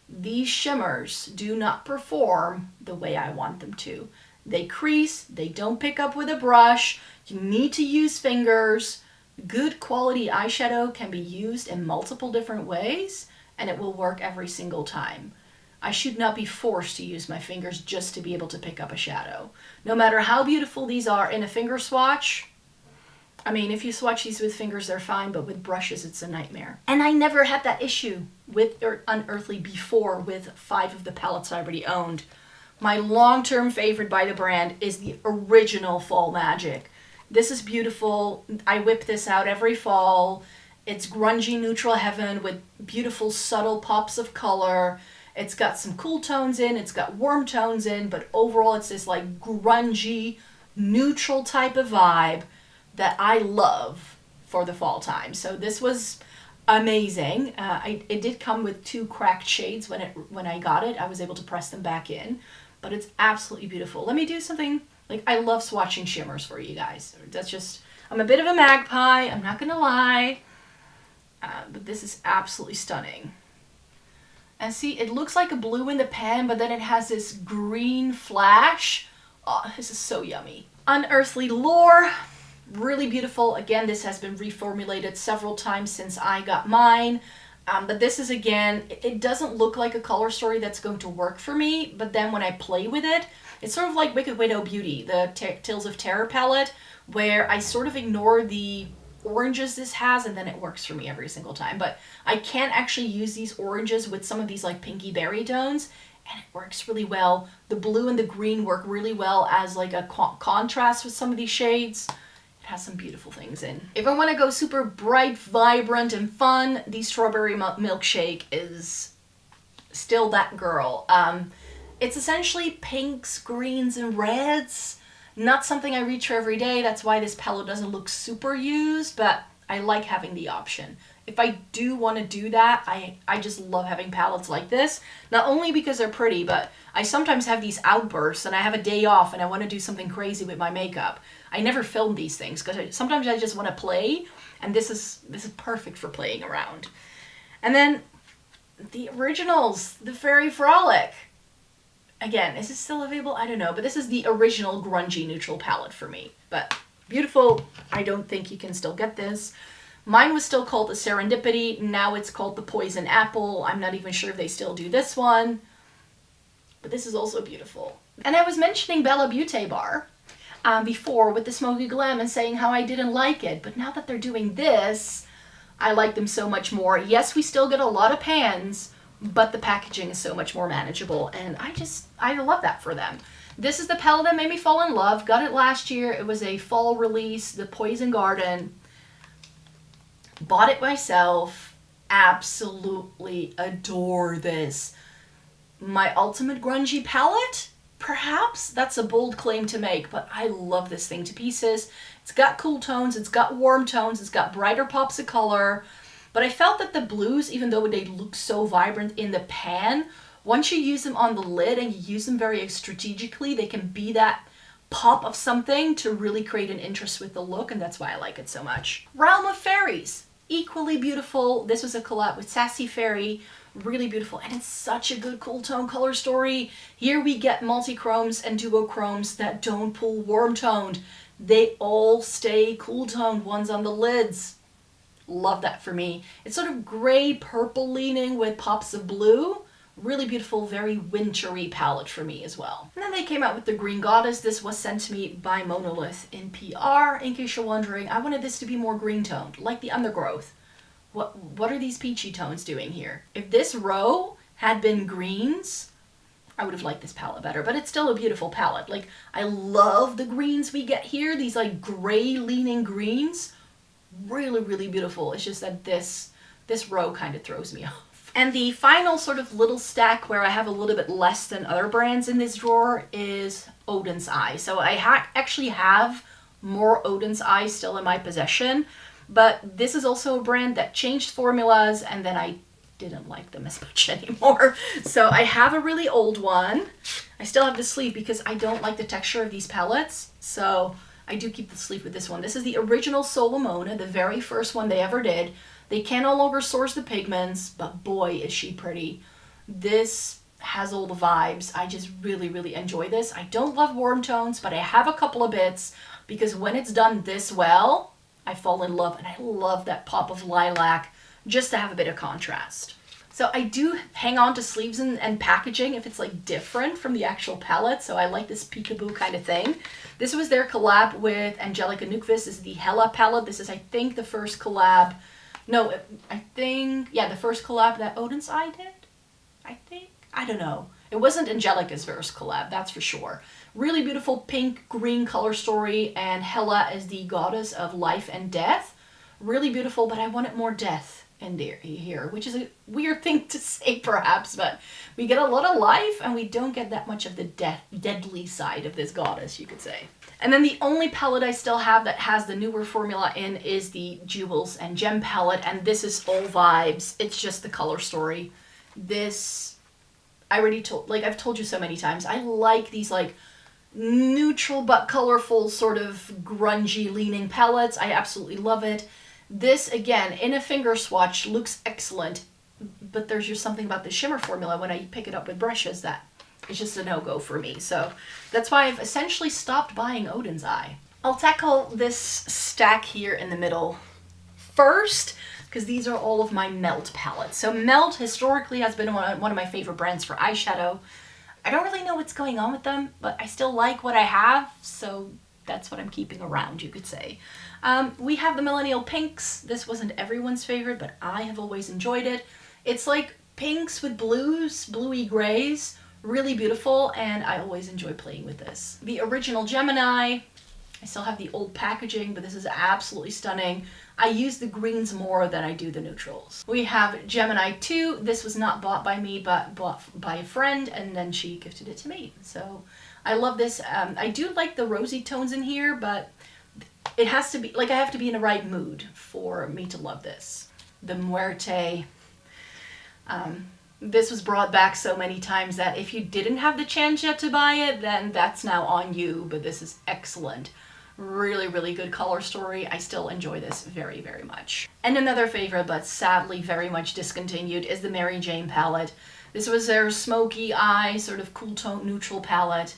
these shimmers do not perform the way I want them to. They crease, they don't pick up with a brush. You need to use fingers. Good quality eyeshadow can be used in multiple different ways, and it will work every single time. I should not be forced to use my fingers just to be able to pick up a shadow. No matter how beautiful these are in a finger swatch, I mean, if you swatch these with fingers, they're fine, but with brushes, it's a nightmare. And I never had that issue with Unearthly before with 5 of the palettes I already owned. My long-term favorite by the brand is the original Fall Magic. This is beautiful. I whip this out every fall. It's grungy neutral heaven with beautiful subtle pops of color. It's got some cool tones in, it's got warm tones in, but overall it's this like grungy, neutral type of vibe that I love for the fall time. So this was amazing. It did come with 2 cracked shades when I got it. I was able to press them back in, but it's absolutely beautiful. Let me do something, like I love swatching shimmers for you guys. That's just, I'm a bit of a magpie, I'm not gonna lie, but this is absolutely stunning. And see, it looks like a blue in the pan, but then it has this green flash. Oh, this is so yummy. Unearthly Lore, really beautiful. Again, this has been reformulated several times since I got mine. But this is, again, it doesn't look like a color story that's going to work for me, but then when I play with it, it's sort of like Wicked Widow Beauty, the Tales of Terror palette, where I sort of ignore the oranges this has, and then it works for me every single time. But I can't actually use these oranges with some of these like pinky berry tones, and it works really well. The blue and the green work really well as like a contrast with some of these shades. It has some beautiful things in. If I want to go super bright, vibrant, and fun, the Strawberry Milkshake is still that girl. It's essentially pinks, greens, and reds. Not something I reach for every day. That's why this palette doesn't look super used, but I like having the option. If I do want to do that, I just love having palettes like this. Not only because they're pretty, but I sometimes have these outbursts and I have a day off and I want to do something crazy with my makeup. I never film these things because sometimes I just want to play, and this is perfect for playing around. And then the originals, the Fairy Frolic. Again, is it still available? I don't know, but this is the original grungy neutral palette for me. But beautiful. I don't think you can still get this. Mine was still called the Serendipity. Now it's called the Poison Apple. I'm not even sure if they still do this one. But this is also beautiful. And I was mentioning Bella Beauté Bar before with the Smoky Glam and saying how I didn't like it. But now that they're doing this, I like them so much more. Yes, we still get a lot of pans, but the packaging is so much more manageable, and I love that for them. This is the palette that made me fall in love. Got it last year. It was a fall release, the Poison Garden. Bought it myself. Absolutely adore this. My ultimate grungy palette? Perhaps? That's a bold claim to make, but I love this thing to pieces. It's got cool tones, it's got warm tones, it's got brighter pops of color. But I felt that the blues, even though they look so vibrant in the pan, once you use them on the lid and you use them very strategically, they can be that pop of something to really create an interest with the look, and that's why I like it so much. Realm of Fairies, equally beautiful. This was a collab with Sassy Fairy, really beautiful, and it's such a good cool tone color story. Here we get multi-chromes and duochromes that don't pull warm toned. They all stay cool toned ones on the lids. Love that for me. It's sort of gray purple leaning with pops of blue. Really beautiful, very wintry palette for me as well. And then they came out with the Green Goddess. This was sent to me by Monolith in PR. In case you're wondering, I wanted this to be more green toned, like the Undergrowth. What are these peachy tones doing here? If this row had been greens, I would have liked this palette better, but it's still a beautiful palette. Like, I love the greens we get here, these like gray leaning greens. Really, really beautiful. It's just that this row kind of throws me off. And the final sort of little stack where I have a little bit less than other brands in this drawer is Odin's Eye. So I actually have more Odin's Eye still in my possession, but this is also a brand that changed formulas and then I didn't like them as much anymore. So I have a really old one. I still have the sleeve because I don't like the texture of these palettes. So I do keep the sleeve with this one. This is the original Solomona, the very first one they ever did. They can no longer source the pigments, but boy, is she pretty. This has all the vibes. I just really, really enjoy this. I don't love warm tones, but I have a couple of bits because when it's done this well, I fall in love, and I love that pop of lilac just to have a bit of contrast. So I do hang on to sleeves and packaging if it's like different from the actual palette. So I like this peekaboo kind of thing. This was their collab with Angelica Nukvist. This is the Hella palette. This is, I think, the first collab. No, I think, yeah, the first collab that Odin's Eye did, I think. I don't know. It wasn't Angelica's first collab, that's for sure. Really beautiful pink-green color story, and Hella is the goddess of life and death. Really beautiful, but I wanted more death in there here, which is a weird thing to say perhaps, but we get a lot of life and we don't get that much of the deadly side of this goddess, you could say. And then the only palette I still have that has the newer formula in is the Jewels and Gem palette, and this is all vibes. It's just the color story. This, I already told, like I've told you so many times, I like these like neutral but colorful sort of grungy leaning palettes. I absolutely love it. This, again, in a finger swatch, looks excellent, but there's just something about the shimmer formula when I pick it up with brushes that is just a no-go for me. So that's why I've essentially stopped buying Odin's Eye. I'll tackle this stack here in the middle first, because these are all of my Melt palettes. So Melt historically has been one of my favorite brands for eyeshadow. I don't really know what's going on with them, but I still like what I have, so that's what I'm keeping around, you could say. We have the Millennial Pinks. This wasn't everyone's favorite, but I have always enjoyed it. It's like pinks with blues, bluey grays, really beautiful, and I always enjoy playing with this. The original Gemini, I still have the old packaging, but this is absolutely stunning. I use the greens more than I do the neutrals. We have Gemini 2. This was not bought by me, but bought by a friend, and then she gifted it to me. So I love this. I do like the rosy tones in here, but it has to be, like I have to be in the right mood for me to love this. The Muerte. This was brought back so many times that if you didn't have the chance yet to buy it, then that's now on you, but this is excellent. Really, really good color story. I still enjoy this very, very much. And another favorite, but sadly very much discontinued, is the Mary Jane palette. This was their smoky eye, sort of cool tone neutral palette.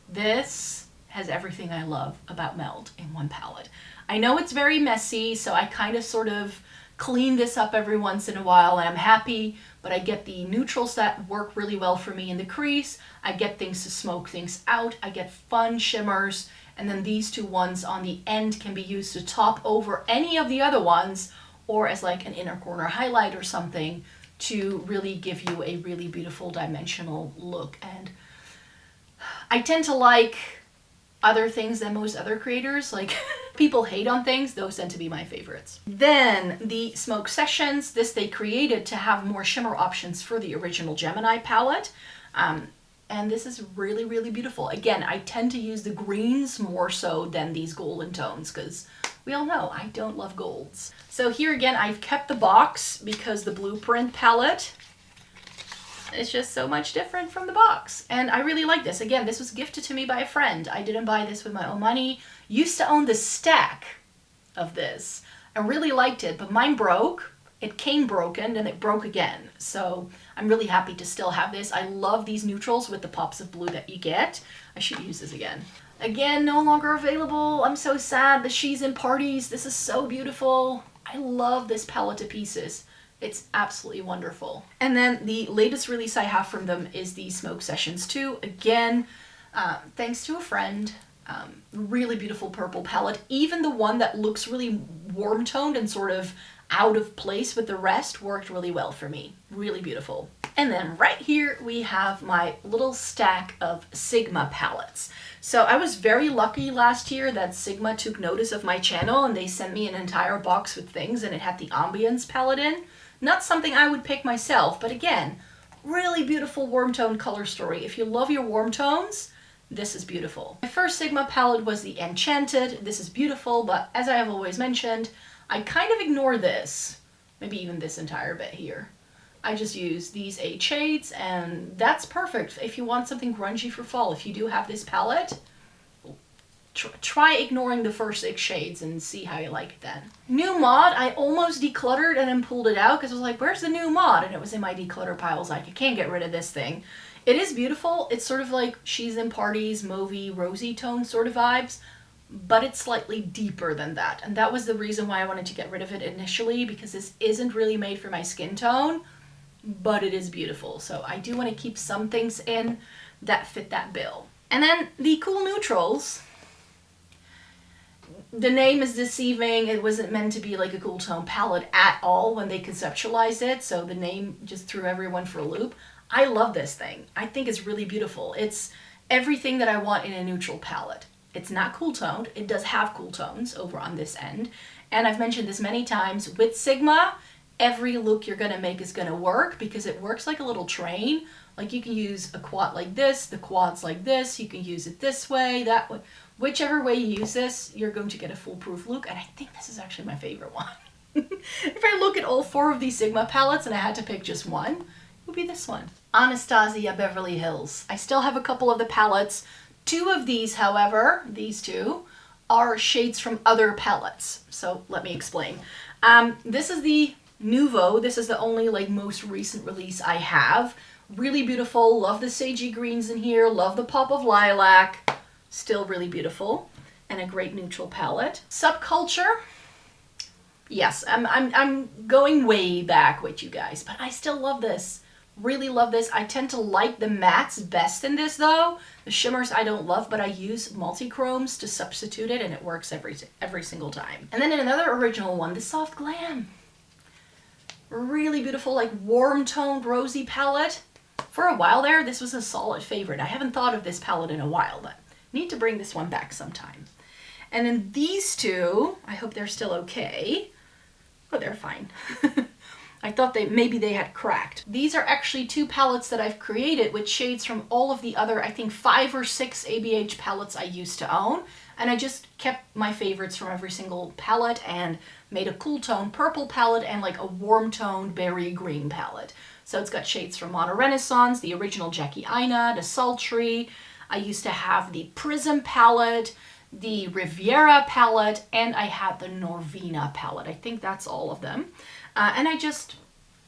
This has everything I love about Melt in one palette. I know it's very messy, so I kind of sort of clean this up every once in a while, and I'm happy, but I get the neutrals that work really well for me in the crease. I get things to smoke things out. I get fun shimmers. And then these two ones on the end can be used to top over any of the other ones, or as like an inner corner highlight or something, to really give you a really beautiful dimensional look. And I tend to like other things than most other creators. Like people hate on things, those tend to be my favorites. Then the Smoke Sessions, this they created to have more shimmer options for the original Gemini palette. And this is really, really beautiful. Again, I tend to use the greens more so than these golden tones, because we all know I don't love golds. So here again, I've kept the box because the Blueprint palette is just so much different from the box. And I really like this. Again, this was gifted to me by a friend. I didn't buy this with my own money. Used to own the stack of this. I really liked it, but mine broke. It came broken, and it broke again. So I'm really happy to still have this. I love these neutrals with the pops of blue that you get. I should use this again. Again, no longer available. I'm so sad. The She's in Parties. This is so beautiful. I love this palette to pieces. It's absolutely wonderful. And then the latest release I have from them is the Smoke Sessions 2. Again, thanks to a friend. Really beautiful purple palette. Even the one that looks really warm toned and sort of out of place with the rest worked really well for me. Really beautiful. And then right here we have my little stack of Sigma palettes. So I was very lucky last year that Sigma took notice of my channel and they sent me an entire box with things, and it had the Ambience palette in. Not something I would pick myself, but again, really beautiful warm tone color story. If you love your warm tones, this is beautiful. My first Sigma palette was the Enchanted. This is beautiful, but as I have always mentioned, I kind of ignore this, maybe even this entire bit here. I just use these 8 shades, and that's perfect if you want something grungy for fall. If you do have this palette, try ignoring the first 6 shades and see how you like it then. New mod, I almost decluttered and then pulled it out because I was like, where's the new mod? And it was in my declutter pile. I was like, I can't get rid of this thing. It is beautiful. It's sort of like She's in Parties, mauvey, rosy tone sort of vibes, but it's slightly deeper than that. And that was the reason why I wanted to get rid of it initially, because this isn't really made for my skin tone, but it is beautiful. So I do want to keep some things in that fit that bill. And then the Cool Neutrals. The name is deceiving. It wasn't meant to be like a cool tone palette at all when they conceptualized it, so the name just threw everyone for a loop. I love this thing. I think it's really beautiful. It's everything that I want in a neutral palette. It's not cool toned. It does have cool tones over on this end. And I've mentioned this many times, with Sigma, every look you're gonna make is gonna work because it works like a little train. Like you can use a quad like this, the quads like this, you can use it this way, that way. Whichever way you use this, you're going to get a foolproof look, and I think this is actually my favorite one. If I look at all 4 of these Sigma palettes and I had to pick just one, it would be this one. Anastasia Beverly Hills. I still have a couple of the palettes. 2 of these, however, these 2, are shades from other palettes. So let me explain. This is the Nouveau. This is the only like most recent release I have. Really beautiful. Love the sagey greens in here. Love the pop of lilac. Still really beautiful and a great neutral palette. Subculture. Yes, I'm going way back with you guys, but I still love this. Really love this. I tend to like the mattes best in this though. The shimmers I don't love, but I use multi-chromes to substitute it and it works every single time. And then another original one, the Soft Glam. Really beautiful, like warm toned rosy palette. For a while there, this was a solid favorite. I haven't thought of this palette in a while, but need to bring this one back sometime. And then these 2, I hope they're still okay. Oh, they're fine. I thought maybe they had cracked. These are actually 2 palettes that I've created with shades from all of the other, I think 5 or 6 ABH palettes I used to own. And I just kept my favorites from every single palette and made a cool tone purple palette and like a warm toned berry green palette. So it's got shades from Mono Renaissance, the original Jackie Aina, the Sultry. I used to have the Prism palette, the Riviera palette, and I had the Norvina palette. I think that's all of them. And I just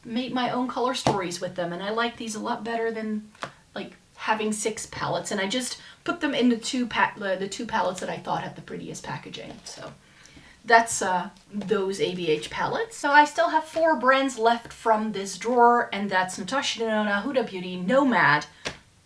made my own color stories with them, and I like these a lot better than like having 6 palettes. And I just put them in the two palettes that I thought had the prettiest packaging. So that's those ABH palettes. So I still have 4 brands left from this drawer, and that's Natasha Denona, Huda Beauty, Nomad,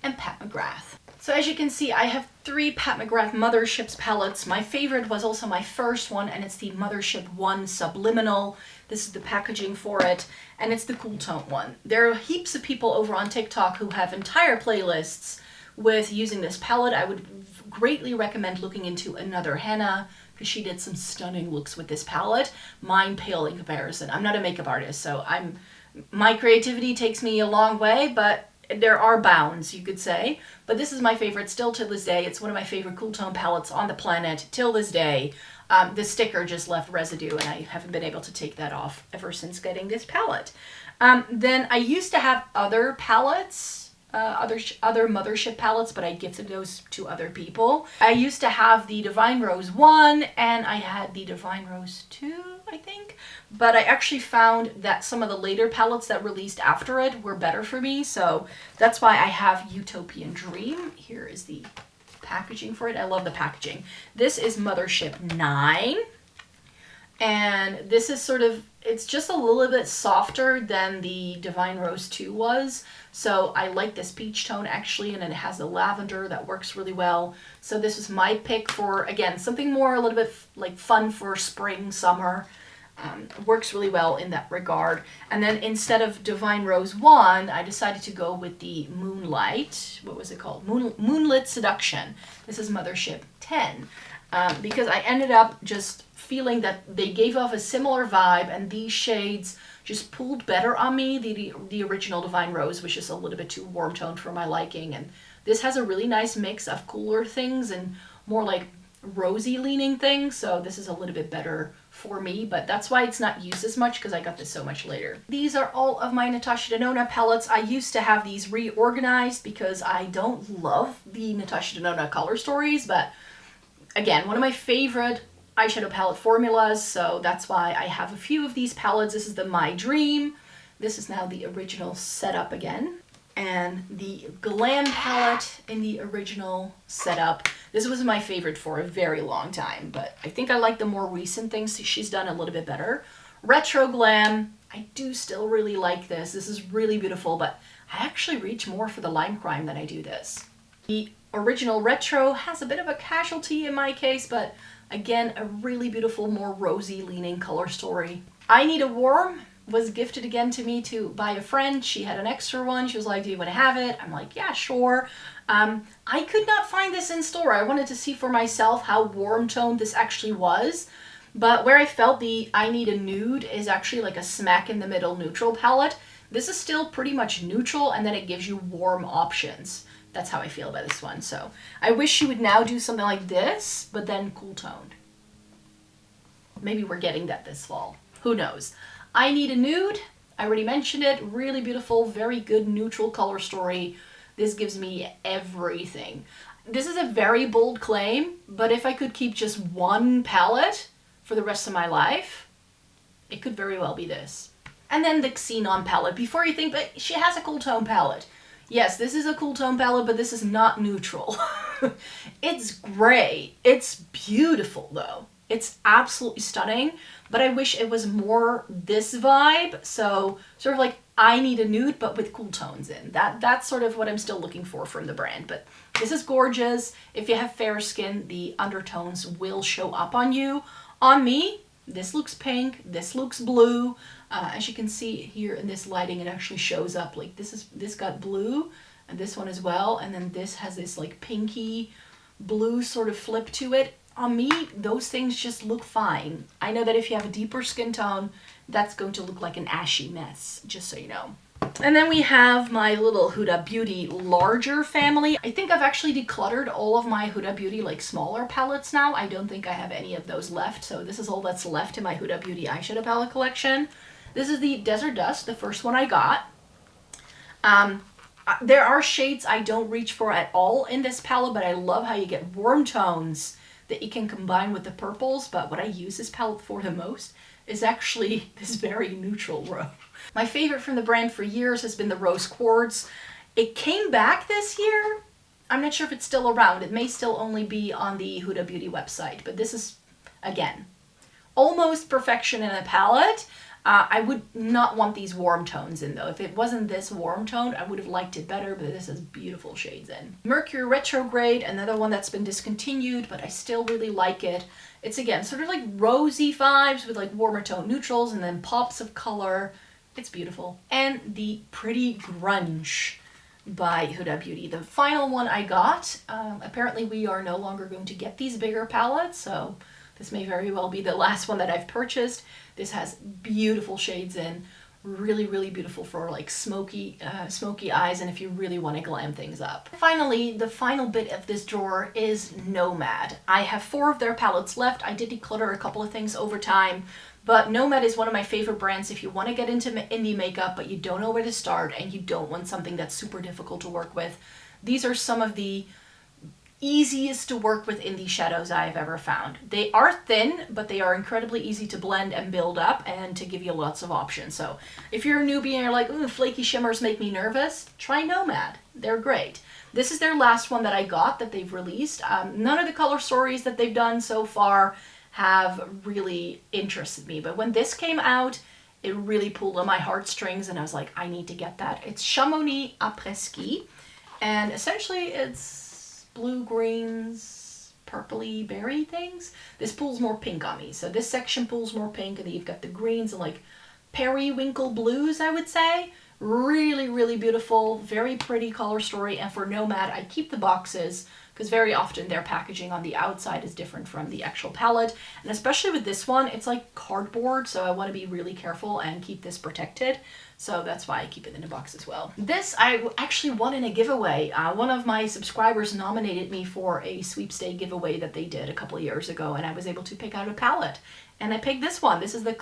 and Pat McGrath. So as you can see, I have 3 Pat McGrath Motherships palettes. My favorite was also my first one, and it's the Mothership 1 Subliminal. This is the packaging for it, and it's the cool tone one. There are heaps of people over on TikTok who have entire playlists with using this palette. I would greatly recommend looking into Another Hannah, because she did some stunning looks with this palette. Mine pale in comparison. I'm not a makeup artist, so my creativity takes me a long way, but there are bounds, you could say. But this is my favorite still to this day. It's one of my favorite cool tone palettes on the planet till this day. The sticker just left residue and I haven't been able to take that off ever since getting this palette. Then I used to have other palettes, other Mothership palettes, but I gifted those to other people. I used to have the Divine Rose 1 and I had the Divine Rose 2, I think. But I actually found that some of the later palettes that released after it were better for me, so that's why I have Utopian Dream. Here is the packaging for it. I love the packaging. This is Mothership 9, and this is sort of, it's just a little bit softer than the Divine Rose 2 was, so I like this peach tone actually, and it has the lavender that works really well. So this was my pick for, again, something more a little bit like fun for spring, summer. Works really well in that regard. And then instead of Divine Rose 1, I decided to go with the Moonlight, what was it called? Moonlit Seduction. This is Mothership 10. Because I ended up just feeling that they gave off a similar vibe and these shades just pulled better on me. The original Divine Rose was just a little bit too warm toned for my liking, and this has a really nice mix of cooler things and more like rosy leaning things, so this is a little bit better for me, but that's why it's not used as much because I got this so much later. These are all of my Natasha Denona palettes. I used to have these reorganized because I don't love the Natasha Denona color stories, but Again, one of my favorite eyeshadow palette formulas, so that's why I have a few of these palettes. This is the My Dream. This is now the original setup again. And the Glam palette in the original setup. This was my favorite for a very long time, but I think I like the more recent things she's done a little bit better. Retro Glam, I do still really like this. This is really beautiful, but I actually reach more for the Lime Crime than I do this. The original Retro has a bit of a casualty in my case, but again, a really beautiful, more rosy leaning color story. I Need a Warm was gifted again to me by a friend. She had an extra one. She was like, do you want to have it? I'm like, yeah, sure. I could not find this in store. I wanted to see for myself how warm toned this actually was. But where I felt the I Need a Nude is actually like a smack in the middle neutral palette. This is still pretty much neutral, and then it gives you warm options. That's how I feel about this one. So I wish she would now do something like this, but then cool toned. Maybe we're getting that this fall. Who knows? I Need a Nude, I already mentioned it, really beautiful, very good neutral color story. This gives me everything. This is a very bold claim, but if I could keep just one palette for the rest of my life, it could very well be this. And then the Xenon palette, before you think, but she has a cool tone palette. Yes, this is a cool tone palette, but this is not neutral. It's gray. It's beautiful though. It's absolutely stunning, but I wish it was more this vibe. So sort of like I Need a Nude, but with cool tones in. That's sort of what I'm still looking for from the brand. But this is gorgeous. If you have fair skin, the undertones will show up on you. On me, this looks pink, this looks blue. As you can see here in this lighting, it actually shows up. Like this got blue, and this one as well. And then this has this like pinky blue sort of flip to it. On me, those things just look fine. I know that if you have a deeper skin tone, that's going to look like an ashy mess, just so you know. And then we have my little Huda Beauty larger family. I think I've actually decluttered all of my Huda Beauty like smaller palettes now. I don't think I have any of those left, so this is all that's left in my Huda Beauty eyeshadow palette collection. This is the Desert Dust, the first one I got. There are shades I don't reach for at all in this palette, but I love how you get warm tones that you can combine with the purples, but what I use this palette for the most is actually this very neutral row. My favorite from the brand for years has been the Rose Quartz. It came back this year. I'm not sure if it's still around. It may still only be on the Huda Beauty website, but this is, again, almost perfection in a palette. I would not want these warm tones in though. If it wasn't this warm toned, I would have liked it better, but this has beautiful shades in. Mercury Retrograde, another one that's been discontinued, but I still really like it. It's again, sort of like rosy vibes with like warmer tone neutrals and then pops of color. It's beautiful. And the Pretty Grunge by Huda Beauty. The final one I got. Apparently we are no longer going to get these bigger palettes, so this may very well be the last one that I've purchased. This has beautiful shades in, really, really beautiful for like smoky eyes and if you really want to glam things up. Finally, the final bit of this drawer is Nomad. I have 4 of their palettes left. I did declutter a couple of things over time, but Nomad is one of my favorite brands if you want to get into indie makeup, but you don't know where to start and you don't want something that's super difficult to work with. These are some of the easiest to work with indie shadows I've ever found. They are thin, but they are incredibly easy to blend and build up and to give you lots of options. So if you're a newbie and you're like, ooh, flaky shimmers make me nervous, try Nomad. They're great. This is their last one that I got that they've released. None of the color stories that they've done so far have really interested me, but when this came out, it really pulled on my heartstrings and I was like, I need to get that. It's Chamonix après-ski, and essentially it's blue, greens, purpley berry things. This pulls more pink on me. So this section pulls more pink, and then you've got the greens and like periwinkle blues, I would say. Really, really beautiful, very pretty color story. And for Nomad, I keep the boxes because very often their packaging on the outside is different from the actual palette. And especially with this one, it's like cardboard, so I want to be really careful and keep this protected. So that's why I keep it in a box as well. This I actually won in a giveaway. One of my subscribers nominated me for a sweepstake giveaway that they did a couple of years ago, and I was able to pick out a palette. And I picked this one. This is the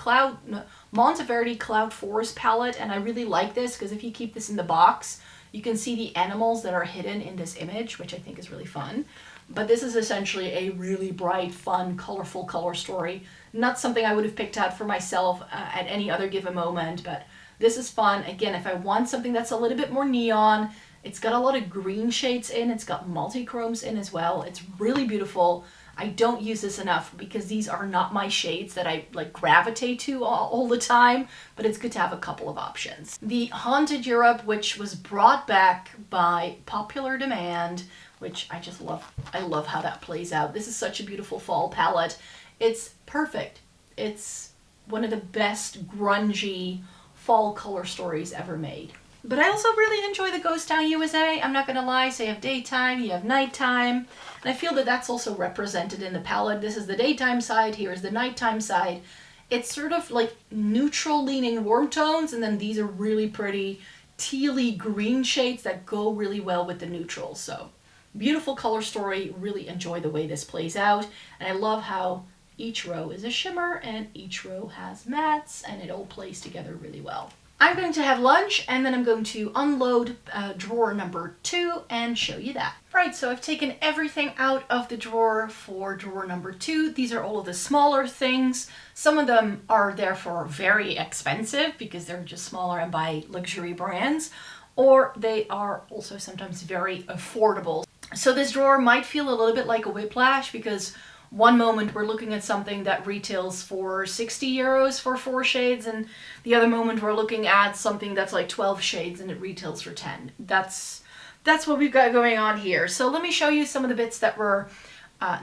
Monteverde Cloud Forest palette, and I really like this because if you keep this in the box, You can see the animals that are hidden in this image, which I think is really fun. But this is essentially a really bright, fun, colorful color story. Not something I would have picked out for myself at any other given moment, but this is fun. Again, if I want something that's a little bit more neon, it's got a lot of green shades in, it's got multi-chromes in as well. It's really beautiful. I don't use this enough because these are not my shades that I like gravitate to all the time, but it's good to have a couple of options. The Haunted Europe, which was brought back by popular demand, which I just love. I love how that plays out. This is such a beautiful fall palette. It's perfect. It's one of the best grungy fall color stories ever made. But I also really enjoy the Ghost Town USA. I'm not gonna lie, so you have daytime, you have nighttime, and I feel that that's also represented in the palette. This is the daytime side, here's the nighttime side. It's sort of like neutral leaning warm tones, and then these are really pretty tealy green shades that go really well with the neutrals. So beautiful color story, really enjoy the way this plays out, and I love how each row is a shimmer and each row has mattes, and it all plays together really well. I'm going to have lunch and then I'm going to unload drawer number 2 and show you that. Right, so I've taken everything out of the drawer for drawer number 2. These are all of the smaller things. Some of them are therefore very expensive because they're just smaller and by luxury brands, or they are also sometimes very affordable. So this drawer might feel a little bit like a whiplash because one moment we're looking at something that retails for 60 euros for 4 shades, and the other moment we're looking at something that's like 12 shades and it retails for 10. That's what we've got going on here. So let me show you some of the bits that were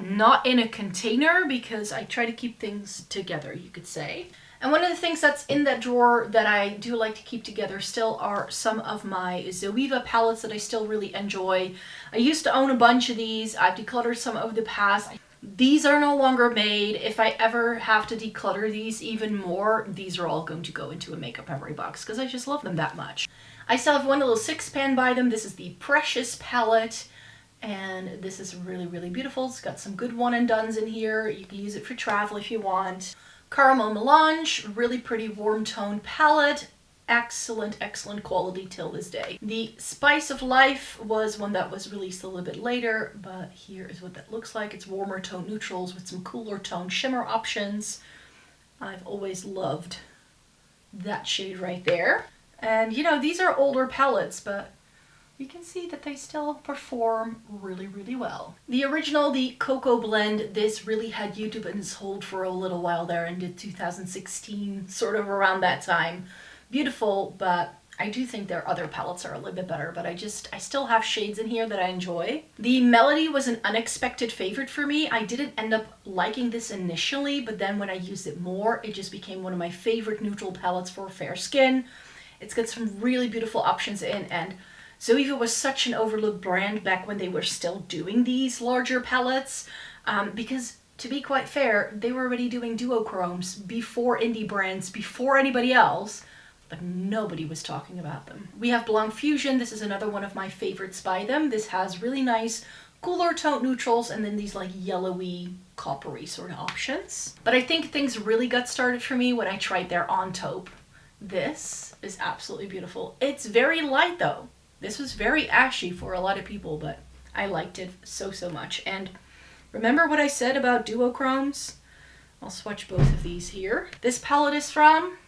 not in a container because I try to keep things together, you could say. And one of the things that's in that drawer that I do like to keep together still are some of my Zoeva palettes that I still really enjoy. I used to own a bunch of these. I've decluttered some over the past. These are no longer made. If I ever have to declutter these even more, these are all going to go into a makeup memory box because I just love them that much. I still have one little 6-pan by them. This is the Precious palette, and this is really, really beautiful. It's got some good one and dones in here. You can use it for travel if you want. Caramel Melange, really pretty warm tone palette. Excellent, excellent quality till this day. The Spice of Life was one that was released a little bit later, but here is what that looks like. It's warmer tone neutrals with some cooler tone shimmer options. I've always loved that shade right there. And you know, these are older palettes, but you can see that they still perform really, really well. The original, the Cocoa Blend, this really had YouTube in its hold for a little while there in 2016, sort of around that time. Beautiful, but I do think their other palettes are a little bit better, but I still have shades in here that I enjoy. The Melody was an unexpected favorite for me. I didn't end up liking this initially, but then when I used it more, it just became one of my favorite neutral palettes for fair skin. It's got some really beautiful options in, and Zoeva was such an overlooked brand back when they were still doing these larger palettes, because to be quite fair, they were already doing duochromes before indie brands, before anybody else, but nobody was talking about them. We have Blanc Fusion. This is another one of my favorites by them. This has really nice cooler tone neutrals and then these like yellowy, coppery sort of options. But I think things really got started for me when I tried their On Taupe. This is absolutely beautiful. It's very light though. This was very ashy for a lot of people, but I liked it so, so much. And remember what I said about duochromes? I'll swatch both of these here. This palette is from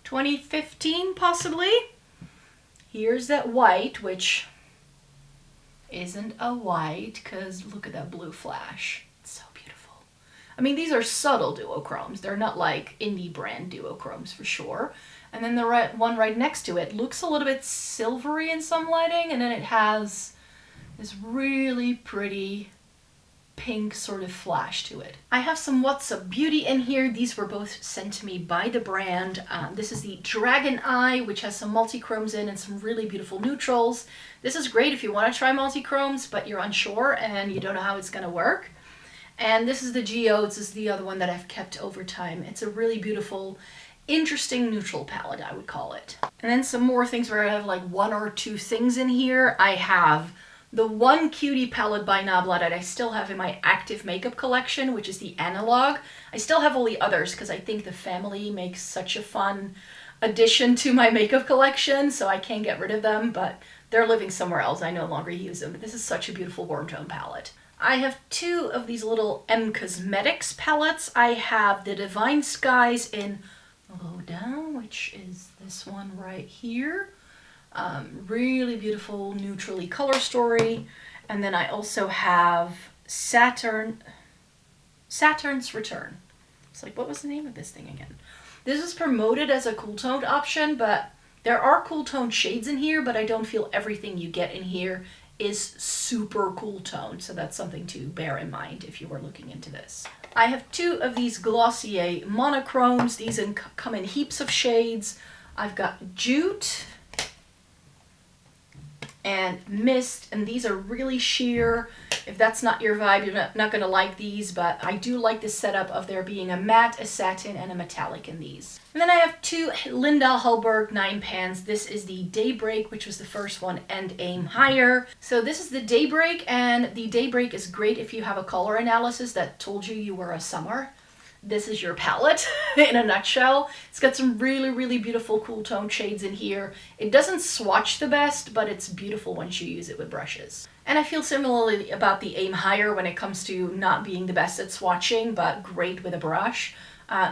2015, possibly. Here's that white, which isn't a white, because look at that blue flash. It's so beautiful. I mean, these are subtle duochromes. They're not like indie brand duochromes for sure. And then the one right next to it looks a little bit silvery in some lighting, and then it has this really pretty pink sort of flash to it. I have some What's Up Beauty in here. These were both sent to me by the brand. This is the Dragon Eye, which has some multi-chromes in and some really beautiful neutrals. This is great if you want to try multi-chromes, but you're unsure and you don't know how it's going to work. And this is the Geo. This is the other one that I've kept over time. It's a really beautiful, interesting neutral palette, I would call it. And then some more things where I have like 1 or 2 things in here. I have the one Cutie palette by Nabla that I still have in my active makeup collection, which is the Analog. I still have all the others because I think the family makes such a fun addition to my makeup collection, so I can't get rid of them, but They're living somewhere else. I no longer use them, but this is such a beautiful warm tone palette. I have two of these little M Cosmetics palettes. I have the Divine Skies in Low Down, which is this one right here. Really beautiful, neutrally color story. And then I also have Saturn's Return. It's like, what was the name of this thing again? This is promoted as a cool toned option, but there are cool toned shades in here, but I don't feel everything you get in here is super cool toned. So that's something to bear in mind if you were looking into this. I have two of these Glossier monochromes. These come in heaps of shades. I've got Jute and Mist, and these are really sheer. If that's not your vibe, you're not going to like these, but I do like the setup of there being a matte, a satin, and a metallic in these. And then I have two Linda Hallberg 9 pans. This is the Daybreak, which was the first one, and Aim Higher. So this is the Daybreak, and the Daybreak is great if you have a color analysis that told you you were a summer. This is your palette in a nutshell. It's got some really, really beautiful cool tone shades in here. It doesn't swatch the best, but it's beautiful once you use it with brushes. And I feel similarly about the Aim Higher when it comes to not being the best at swatching, but great with a brush.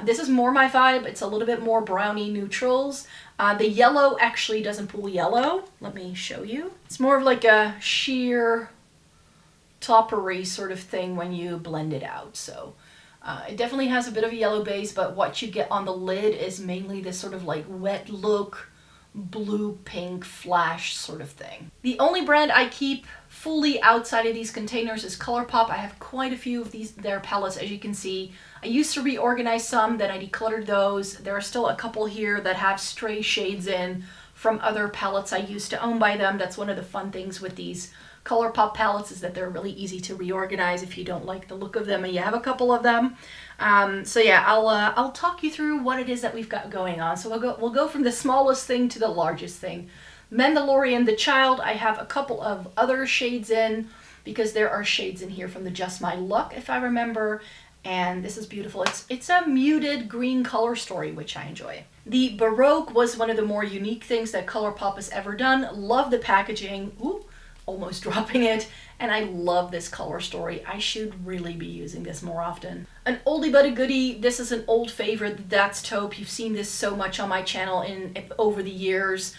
This is more my vibe. It's a little bit more browny neutrals. The yellow actually doesn't pull yellow. Let me show you. It's more of like a sheer toppery sort of thing when you blend it out. So it definitely has a bit of a yellow base, but what you get on the lid is mainly this sort of like wet look, blue pink flash sort of thing. The only brand I keep fully outside of these containers is ColourPop. I have quite a few of their palettes, as you can see. I used to reorganize some, then I decluttered those. There are still a couple here that have stray shades in from other palettes I used to own by them. That's one of the fun things with these ColourPop palettes, is that they're really easy to reorganize if you don't like the look of them and you have a couple of them. So yeah, I'll talk you through what it is that we've got going on. So we'll go from the smallest thing to the largest thing. Mandalorian the Child, I have a couple of other shades in, because there are shades in here from the Just My Luck, if I remember, and this is beautiful. It's a muted green color story, which I enjoy. The Baroque was one of the more unique things that ColourPop has ever done. Love the packaging. Ooh, almost dropping it. And I love this color story. I should really be using this more often. An oldie but a goodie. This is an old favorite. That's Taupe. You've seen this so much on my channel over the years.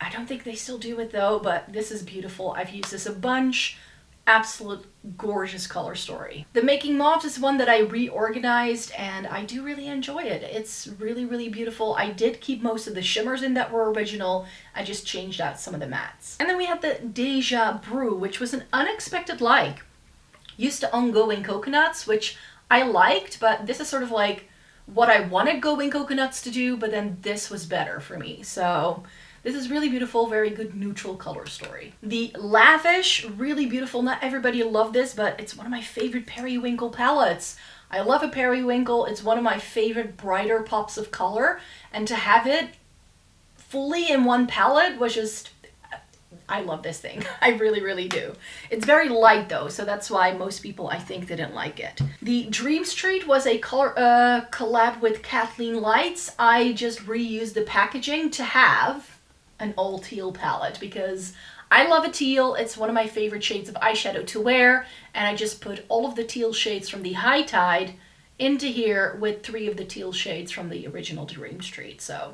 I don't think they still do it though, but this is beautiful. I've used this a bunch. Absolute gorgeous color story. The Making Mauve is one that I reorganized, and I do really enjoy it. It's really, really beautiful. I did keep most of the shimmers in that were original. I just changed out some of the mattes. And then we have the Deja Brew, which was an unexpected like. Used to own Going Coconuts, which I liked, but this is sort of like what I wanted Going Coconuts to do, but then this was better for me. So this is really beautiful, very good neutral color story. The Lavish, really beautiful. Not everybody loved this, but it's one of my favorite periwinkle palettes. I love a periwinkle. It's one of my favorite brighter pops of color, and to have it fully in one palette was just, I love this thing. I really, really do. It's very light though, so that's why most people, I think, didn't like it. The Dream Street was a collab with Kathleen Lights. I just reused the packaging to have an all teal palette, because I love a teal. It's one of my favorite shades of eyeshadow to wear, and I just put all of the teal shades from the High Tide into here with 3 of the teal shades from the original Dream Street, so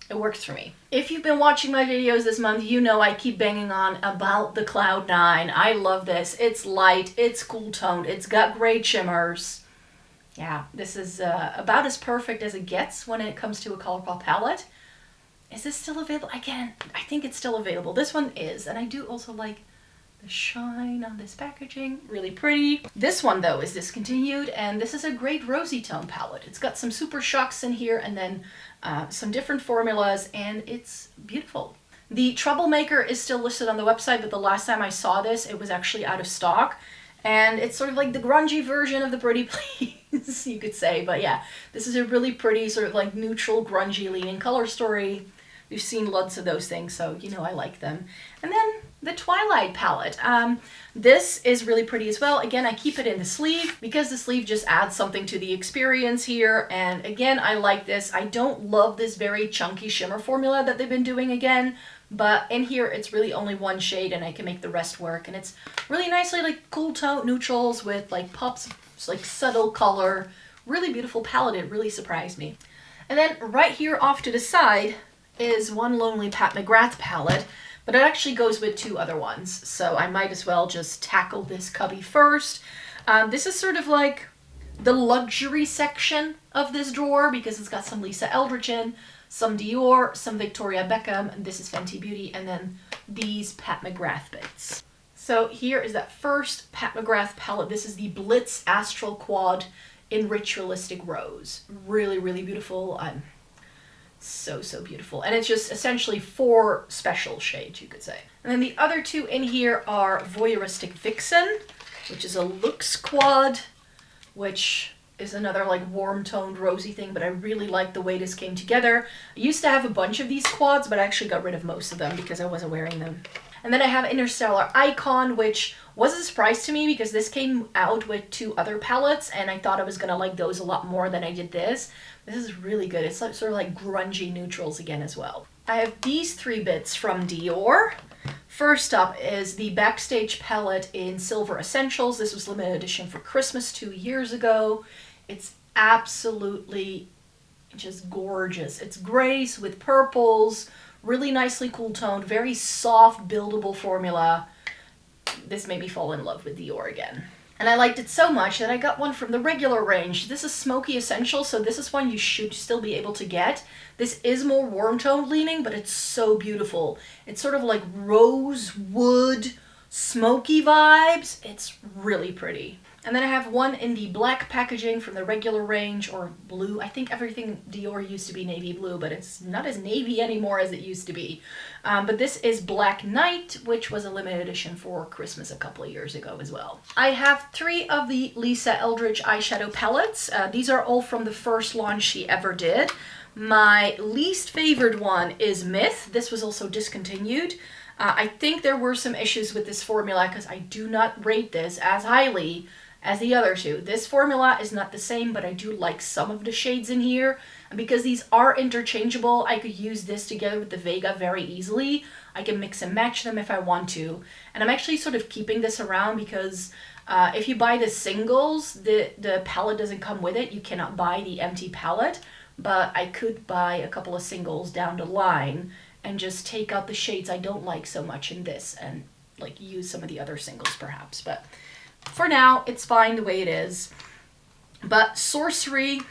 it works for me. If you've been watching my videos this month, you know I keep banging on about the Cloud 9. I love this. It's light, it's cool toned, it's got great shimmers. Yeah, this is about as perfect as it gets when it comes to a ColourPop palette. Is this still available? Again, I think it's still available. This one is, and I do also like the shine on this packaging. Really pretty. This one, though, is discontinued, and this is a great rosy tone palette. It's got some Super Shocks in here, and then some different formulas, and it's beautiful. The Troublemaker is still listed on the website, but the last time I saw this, it was actually out of stock. And it's sort of like the grungy version of the Pretty Please, you could say. But yeah, this is a really pretty sort of like neutral, grungy leaning color story. We've seen lots of those things, so you know I like them. And then the Twilight palette. This is really pretty as well. Again, I keep it in the sleeve because the sleeve just adds something to the experience here. And again, I like this. I don't love this very chunky shimmer formula that they've been doing again, but in here it's really only one shade and I can make the rest work. And it's really nicely like cool tone neutrals with like pops, like subtle color. Really beautiful palette. It really surprised me. And then right here off to the side is one Lonely Pat McGrath palette, but it actually goes with two other ones. So I might as well just tackle this cubby first. This is sort of like the luxury section of this drawer because it's got some Lisa Eldridge in, some Dior, some Victoria Beckham, and this is Fenty Beauty, and then these Pat McGrath bits. So here is that first Pat McGrath palette. This is the Blitz Astral Quad in Ritualistic Rose. Really, really beautiful. So beautiful. And it's just essentially 4 special shades, you could say. And then the other 2 in here are Voyeuristic Vixen, which is a Luxe Quad, which is another like warm toned rosy thing, but I really like the way this came together. I used to have a bunch of these quads, but I actually got rid of most of them because I wasn't wearing them. And then I have Interstellar Icon, which was a surprise to me because this came out with 2 other palettes and I thought I was gonna like those a lot more than I did this. This is really good. It's like, sort of like grungy neutrals again as well. I have these 3 bits from Dior. First up is the Backstage palette in Silver Essentials. This was limited edition for Christmas 2 years ago. It's absolutely just gorgeous. It's grays with purples, really nicely cool toned, very soft, buildable formula. This made me fall in love with Dior again. And I liked it so much that I got one from the regular range. This is Smoky Essential, so this is one you should still be able to get. This is more warm toned leaning, but it's so beautiful. It's sort of like rosewood, smoky vibes. It's really pretty. And then I have one in the black packaging from the regular range, or blue. I think everything Dior used to be navy blue, but it's not as navy anymore as it used to be. But this is Black Night, which was a limited edition for Christmas a couple of years ago as well. I have 3 of the Lisa Eldridge eyeshadow palettes. These are all from the first launch she ever did. My least favored one is Myth. This was also discontinued. I think there were some issues with this formula because I do not rate this as highly as the other 2. This formula is not the same, but I do like some of the shades in here. And because these are interchangeable, I could use this together with the Vega very easily. I can mix and match them if I want to. And I'm actually sort of keeping this around because if you buy the singles, the palette doesn't come with it. You cannot buy the empty palette, but I could buy a couple of singles down the line and just take out the shades I don't like so much in this and like use some of the other singles perhaps. But for now, it's fine the way it is. But Sorcery,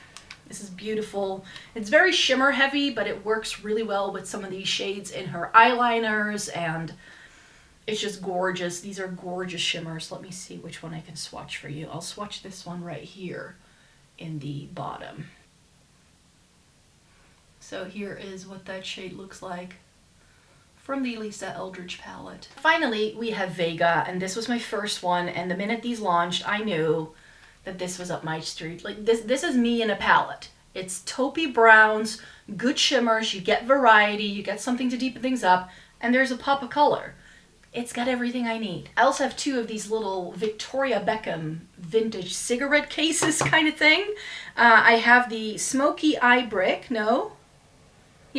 this is beautiful. It's very shimmer heavy, but it works really well with some of these shades in her eyeliners, and it's just gorgeous. These are gorgeous shimmers. Let me see which one I can swatch for you. I'll swatch this one right here in the bottom. So here is what that shade looks like from the Lisa Eldridge palette. Finally, we have Vega, and this was my first one, and the minute these launched, I knew that this was up my street. Like this is me in a palette. It's taupey browns, good shimmers, you get variety, you get something to deepen things up, and there's a pop of color. It's got everything I need. I also have 2 of these little Victoria Beckham vintage cigarette cases kind of thing. I have the Smoky Eye Brick,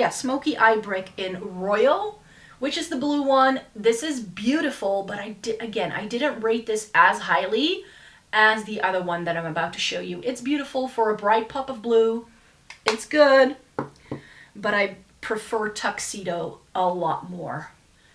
Smoky Eye Brick in Royal, which is the blue one. This is beautiful, but I didn't rate this as highly as the other one that I'm about to show you. It's beautiful for a bright pop of blue. It's good, but I prefer Tuxedo a lot more.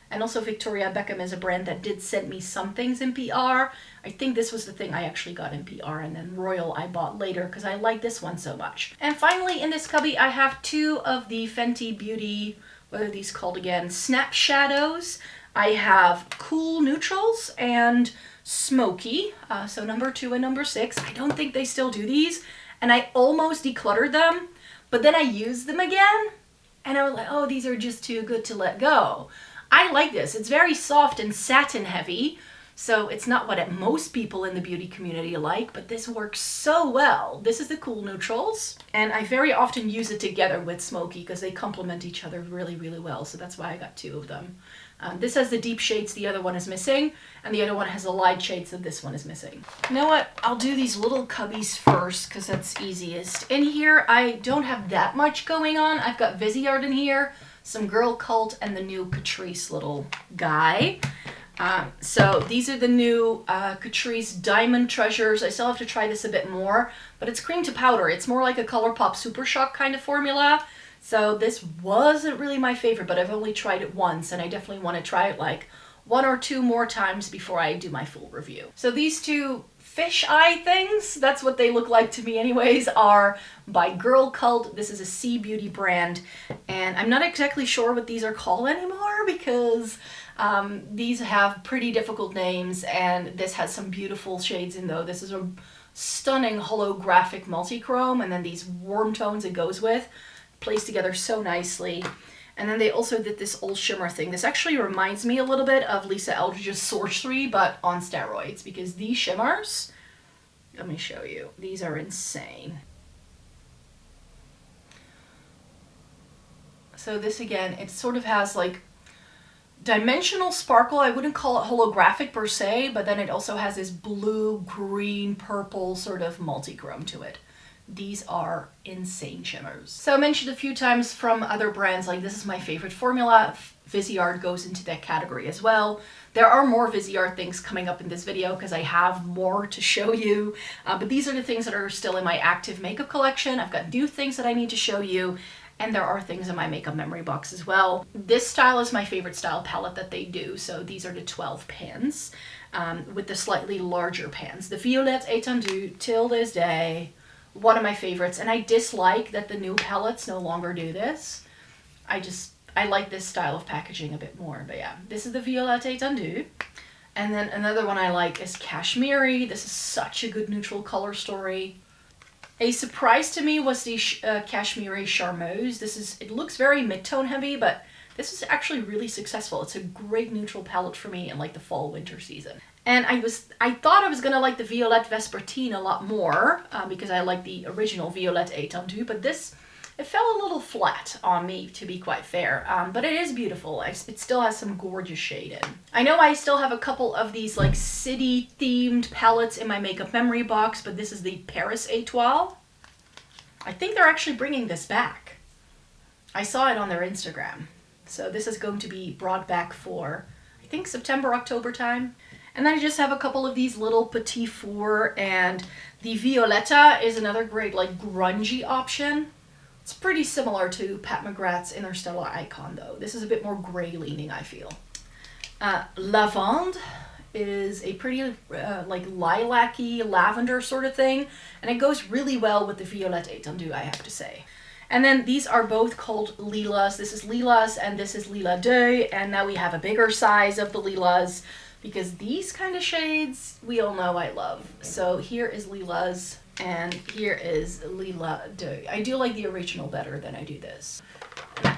And also Victoria Beckham is a brand that did send me some things in PR. I think this was the thing I actually got in PR, and then Royal I bought later because I like this one so much. And finally in this cubby I have 2 of the Fenty Beauty, what are these called again? Snap Shadows. I have Cool Neutrals and Smoky, so number 2 and number 6. I don't think they still do these, and I almost decluttered them, but then I used them again, and I was like, oh, these are just too good to let go. I like this. It's very soft and satin heavy, so it's not what most people in the beauty community like, but this works so well. This is the Cool Neutrals, and I very often use it together with Smoky because they complement each other really, really well, so that's why I got 2 of them. This has the deep shades the other one is missing, and the other one has the light shades that this one is missing. You know what? I'll do these little cubbies first because that's easiest. In here, I don't have that much going on. I've got Viseart in here, some Girl Cult, and the new Catrice little guy. So these are the new Catrice Diamond Treasures. I still have to try this a bit more, but it's cream to powder. It's more like a ColourPop Super Shock kind of formula. So this wasn't really my favorite, but I've only tried it once, and I definitely want to try it like 1 or 2 more times before I do my full review. So these two fish eye things, that's what they look like to me anyways, are by Girl Cult. This is a K-beauty brand, and I'm not exactly sure what these are called anymore because these have pretty difficult names, and this has some beautiful shades in though. This is a stunning holographic multi-chrome, and then these warm tones it goes with, plays together so nicely. And then they also did this all shimmer thing. This actually reminds me a little bit of Lisa Eldridge's Sorcery, but on steroids, because these shimmers, let me show you, these are insane. So this again, it sort of has like dimensional sparkle. I wouldn't call it holographic per se, but then it also has this blue, green, purple sort of multi-chrome to it. These are insane shimmers. So I mentioned a few times from other brands, like this is my favorite formula. Viseart goes into that category as well. There are more Viseart things coming up in this video because I have more to show you. But these are the things that are still in my active makeup collection. I've got new things that I need to show you. And there are things in my makeup memory box as well. This style is my favorite style palette that they do. So these are the 12 pans with the slightly larger pans. The Violette Étendue, till this day, one of my favorites. And I dislike that the new palettes no longer do this. I like this style of packaging a bit more. But yeah, this is the Violette Étendue. And then another one I like is Cashmere. This is such a good neutral color story. A surprise to me was the Cashmere Charmeuse. It looks very mid-tone heavy, but this is actually really successful. It's a great neutral palette for me in like the fall winter season. And I thought I was gonna like the Violette Vespertine a lot more because I like the original Violette Étendue, but it fell a little flat on me, to be quite fair. But it is beautiful. It still has some gorgeous shade in. I know I still have a couple of these like city-themed palettes in my makeup memory box, but this is the Paris Étoile. I think they're actually bringing this back. I saw it on their Instagram. So this is going to be brought back for, I think, September, October time. And then I just have a couple of these little Petit Four, and the Violetta is another great like grungy option. It's pretty similar to Pat McGrath's Interstellar Icon though. This is a bit more gray leaning, I feel. Lavande is a pretty like lilac-y lavender sort of thing, and it goes really well with the Violette Étendue, I have to say. And then these are both called Lilas. This is Lilas and this is Lila 2, and now we have a bigger size of the Lilas because these kind of shades we all know I love. So here is Lilas and here is Lila 2. I do like the original better than I do this.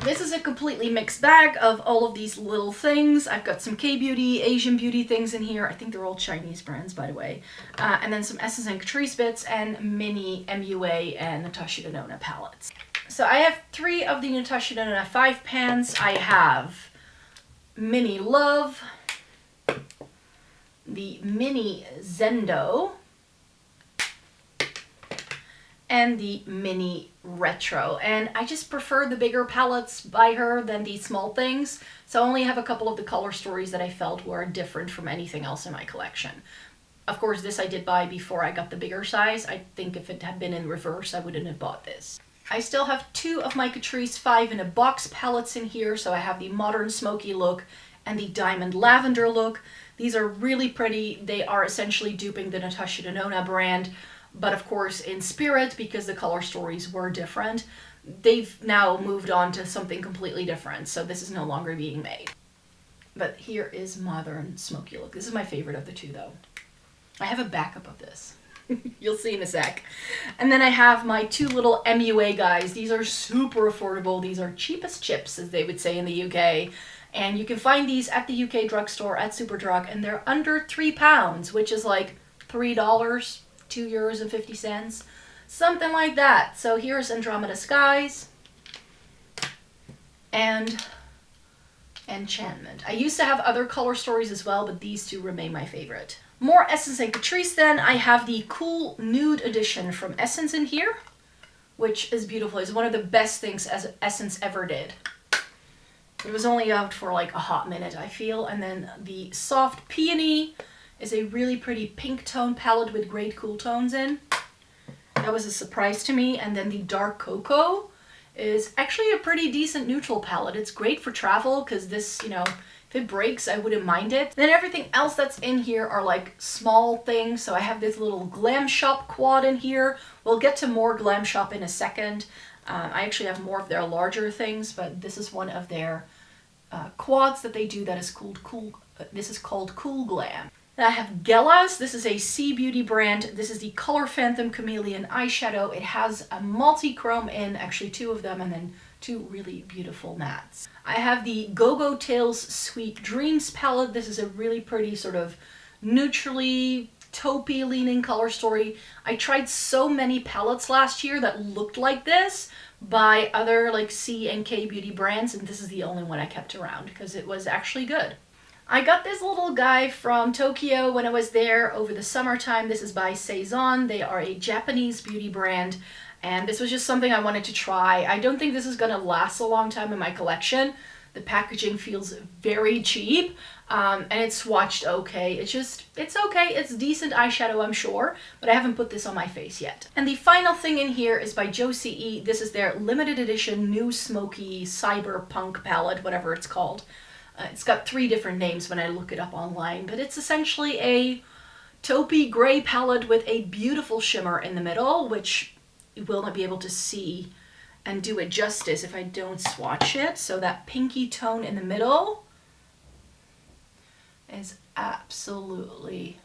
This is a completely mixed bag of all of these little things. I've got some K-beauty, Asian beauty things in here. I think they're all Chinese brands, by the way. And then some Essence and Catrice bits and mini MUA and Natasha Denona palettes. So I have 3 of the Natasha Denona 5 pans. I have Mini Love, the Mini Zendo, and the Mini Retro. And I just prefer the bigger palettes by her than these small things. So I only have a couple of the color stories that I felt were different from anything else in my collection. Of course, this I did buy before I got the bigger size. I think if it had been in reverse, I wouldn't have bought this. I still have 2 of my Catrice 5 in a box palettes in here. So I have the Modern Smoky look and the Diamond Lavender look. These are really pretty. They are essentially duping the Natasha Denona brand, but of course in spirit, because the color stories were different. They've now moved on to something completely different, so this is no longer being made. But here is Modern Smoky look. This is my favorite of the 2 though. I have a backup of this. You'll see in a sec. And then I have my 2 little MUA guys. These are super affordable. These are cheap as chips, as they would say in the UK. And you can find these at the UK drugstore at Superdrug, and they're under £3, which is like $3, €2.50, something like that. So here's Andromeda Skies and Enchantment. I used to have other color stories as well, but these 2 remain my favorite. More Essence and Catrice then. I have the Cool Nude edition from Essence in here, which is beautiful. It's one of the best things as Essence ever did. It was only out for like a hot minute, I feel. And then the Soft Peony is a really pretty pink tone palette with great cool tones in. That was a surprise to me. And then the Dark Cocoa is actually a pretty decent neutral palette. It's great for travel because this, you know, if it breaks, I wouldn't mind it. Then everything else that's in here are like small things. So I have this little Glam Shop quad in here. We'll get to more Glam Shop in a second. I actually have more of their larger things, but this is one of their quads that they do that is called Cool Glam. Then I have Gellas. This is a C-Beauty brand. This is the Color Phantom Chameleon eyeshadow. It has a multi-chrome in, actually 2 of them, and then 2 really beautiful mattes. I have the Go-Go Tales Sweet Dreams palette. This is a really pretty sort of neutrally taupey leaning color story. I tried so many palettes last year that looked like this by other like C and K beauty brands, and this is the only one I kept around because it was actually good. I got this little guy from Tokyo when I was there over the summertime. This is by Saison. They are a Japanese beauty brand, and this was just something I wanted to try. I don't think this is going to last a long time in my collection. The packaging feels very cheap, and it's swatched okay. It's okay. It's decent eyeshadow, I'm sure, but I haven't put this on my face yet. And the final thing in here is by Josie. This is their limited edition new smoky cyberpunk palette, whatever it's called. It's got 3 different names when I look it up online, but it's essentially a taupey gray palette with a beautiful shimmer in the middle, which you will not be able to see and do it justice if I don't swatch it. So that pinky tone in the middle is absolutely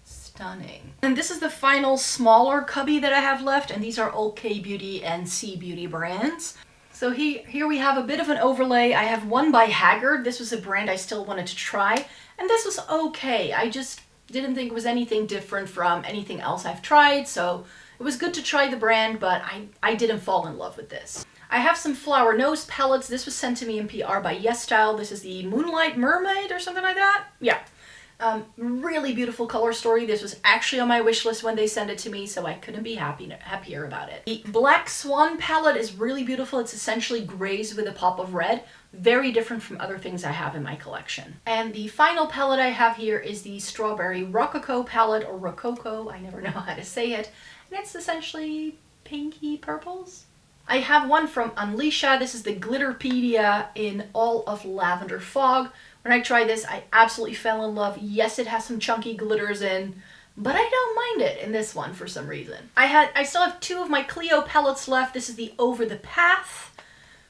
stunning. And this is the final smaller cubby that I have left, and these are all K-beauty and C-beauty brands. So here we have a bit of an overlay. I have one by Haggard. This was a brand I still wanted to try, and this was okay. I just didn't think it was anything different from anything else I've tried, so it was good to try the brand, but I didn't fall in love with this. I have some Flower Nose palettes. This was sent to me in PR by YESSTYLE. This is the Moonlight Mermaid or something like that. Yeah. Really beautiful color story. This was actually on my wish list when they sent it to me, so I couldn't be happier about it. The Black Swan palette is really beautiful. It's essentially grays with a pop of red. Very different from other things I have in my collection. And the final palette I have here is the Strawberry Rococo palette, or Rococo, I never know how to say it. And it's essentially pinky purples. I have one from Unleasha. This is the Glitterpedia in all of Lavender Fog. When I tried this, I absolutely fell in love. Yes, it has some chunky glitters in, but I don't mind it in this one for some reason. I still have 2 of my Clio palettes left. This is the Over the Path,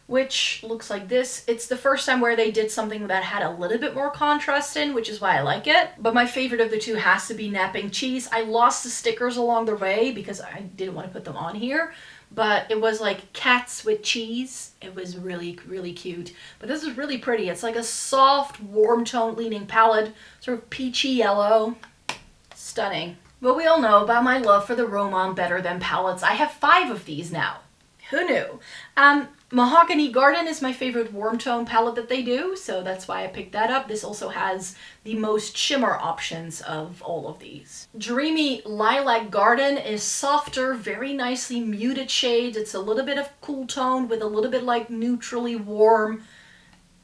which looks like this. It's the first time where they did something that had a little bit more contrast in, which is why I like it. But my favorite of the 2 has to be Napping Cheese. I lost the stickers along the way because I didn't want to put them on here. But it was like cats with cheese. It was really, really cute. But this is really pretty. It's like a soft, warm tone leaning palette, sort of peachy yellow. Stunning. But we all know about my love for the Roman Better Than palettes. I have 5 of these now. Who knew? Mahogany Garden is my favorite warm tone palette that they do, so that's why I picked that up. This also has the most shimmer options of all of these. Dreamy Lilac Garden is softer, very nicely muted shades. It's a little bit of cool tone with a little bit like neutrally warm.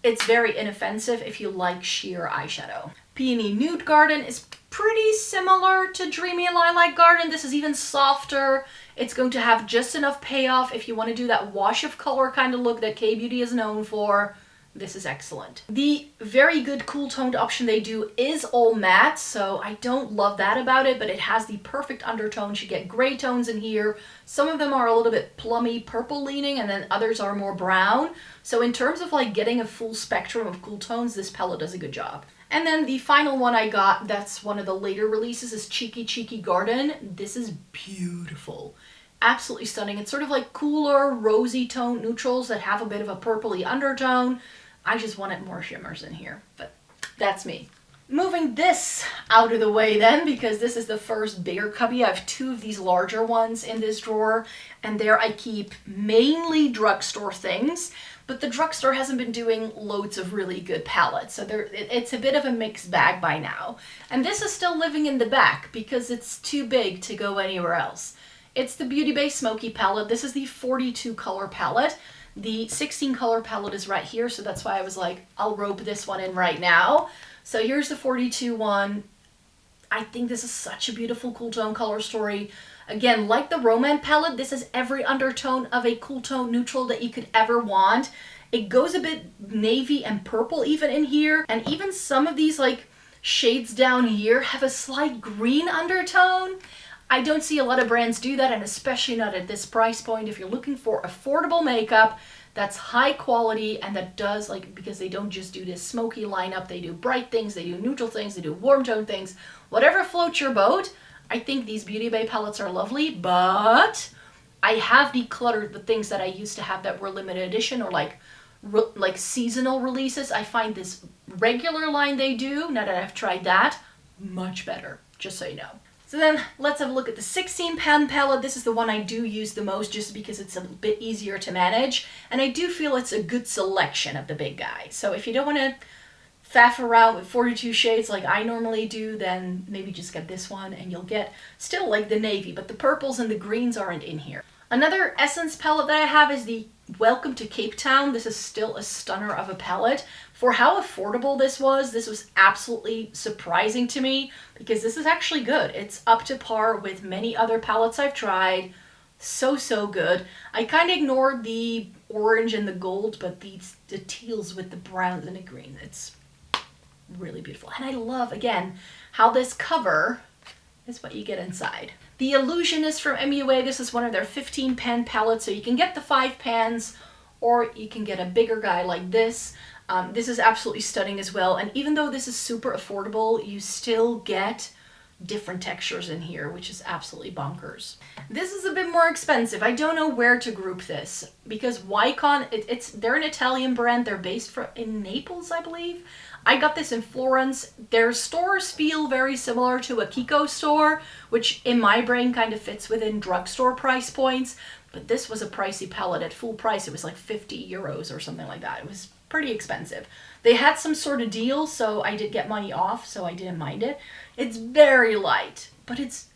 It's very inoffensive if you like sheer eyeshadow. Peony Nude Garden is pretty similar to Dreamy Lilac Garden. This is even softer. It's going to have just enough payoff if you want to do that wash of color kind of look that K-beauty is known for. This is excellent. The very good cool toned option they do is all matte, so I don't love that about it, but it has the perfect undertones. You get gray tones in here. Some of them are a little bit plummy purple leaning, and then others are more brown. So in terms of like getting a full spectrum of cool tones, this palette does a good job. And then the final one I got, that's one of the later releases, is Cheeky Cheeky Garden. This is beautiful. Absolutely stunning. It's sort of like cooler, rosy tone neutrals that have a bit of a purpley undertone. I just wanted more shimmers in here, but that's me. Moving this out of the way then, because this is the first bigger cubby. I have 2 of these larger ones in this drawer, and there I keep mainly drugstore things. But the drugstore hasn't been doing loads of really good palettes, so it's a bit of a mixed bag by now. And this is still living in the back because it's too big to go anywhere else. It's the Beauty Bay Smoky palette. This is the 42 color palette. The 16 color palette is right here, so that's why I was like, I'll rope this one in right now. So here's the 42 one. I think this is such a beautiful cool tone color story. Again, like the Romance palette, this is every undertone of a cool tone neutral that you could ever want. It goes a bit navy and purple even in here, and even some of these like shades down here have a slight green undertone. I don't see a lot of brands do that, and especially not at this price point. If you're looking for affordable makeup that's high quality and that does, like, because they don't just do this smoky lineup, they do bright things, they do neutral things, they do warm tone things, whatever floats your boat. I think these Beauty Bay palettes are lovely, but I have decluttered the things that I used to have that were limited edition or like seasonal releases. I find this regular line they do, now that I've tried that, much better, just so you know. So then let's have a look at the 16 pan palette. This is the one I do use the most just because it's a bit easier to manage. And I do feel it's a good selection of the big guy. So if you don't want to faff around with 42 shades like I normally do, then maybe just get this one and you'll get still like the navy, but the purples and the greens aren't in here. Another Essence palette that I have is the Welcome to Cape Town. This is still a stunner of a palette. For how affordable this was absolutely surprising to me because this is actually good. It's up to par with many other palettes I've tried. So good. I kind of ignored the orange and the gold, but the teals with the browns and the green, it's really beautiful. And I love, again, how this cover is what you get inside. The Illusionist from MUA, this is one of their 15 pan palettes, so you can get the 5 pans or you can get a bigger guy like this. This is absolutely stunning as well, and even though this is super affordable, you still get different textures in here, which is absolutely bonkers. This is a bit more expensive. I don't know where to group this because Wycon, they're an Italian brand. They're based in Naples, I believe. I got this in Florence. Their stores feel very similar to a Kiko store, which in my brain kind of fits within drugstore price points, but this was a pricey palette. At full price, it was like 50 euros or something like that. It was pretty expensive. They had some sort of deal, so I did get money off, so I didn't mind it. It's very light, but it's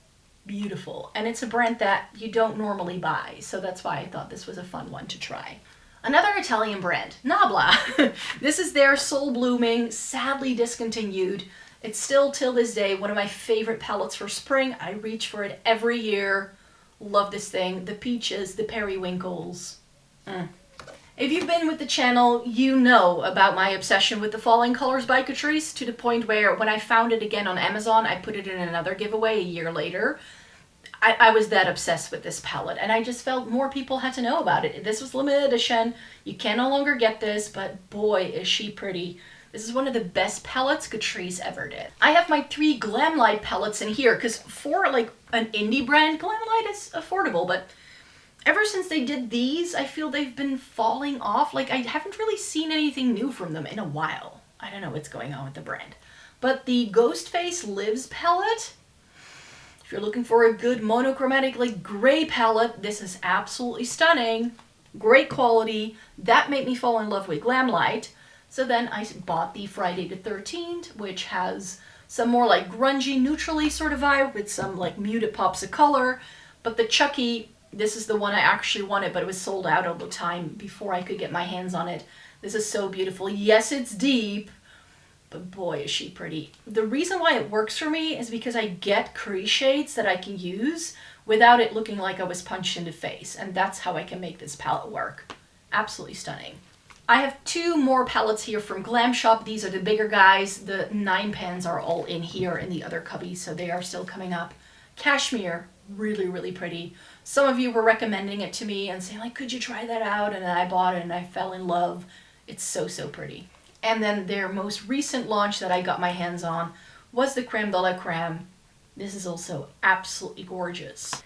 beautiful, and it's a brand that you don't normally buy, so that's why I thought this was a fun one to try. Another Italian brand, Nabla. This is their Soul Blooming, sadly discontinued. It's still, till this day, one of my favorite palettes for spring. I reach for it every year. Love this thing. The peaches, the periwinkles. If you've been with the channel, you know about my obsession with the Falling Colors by Catrice, to the point where when I found it again on Amazon, I put it in another giveaway a year later. I was that obsessed with this palette, and I just felt more people had to know about it. This was limited edition. You can no longer get this, but boy, is she pretty. This is one of the best palettes Catrice ever did. I have my 3 Glamlight palettes in here, because for like an indie brand, Glamlight is affordable, but ever since they did these, I feel they've been falling off. Like, I haven't really seen anything new from them in a while. I don't know what's going on with the brand. But the Ghostface Lives palette, if you're looking for a good monochromatic, like, gray palette, this is absolutely stunning. Great quality. That made me fall in love with Glamlight. So then I bought the Friday the 13th, which has some more like grungy, neutrally sort of vibe with some like muted pops of color. But the Chucky, this is the one I actually wanted, but it was sold out all the time before I could get my hands on it. This is so beautiful. Yes, it's deep, but boy, is she pretty. The reason why it works for me is because I get crease shades that I can use without it looking like I was punched in the face, and that's how I can make this palette work. Absolutely stunning. I have 2 more palettes here from Glam Shop. These are the bigger guys. The 9 pans are all in here in the other cubby, so they are still coming up. Cashmere, really, really pretty. Some of you were recommending it to me and saying, like, could you try that out? And then I bought it and I fell in love. It's so, so pretty. And then their most recent launch that I got my hands on was the Creme de la Creme. This is also absolutely gorgeous.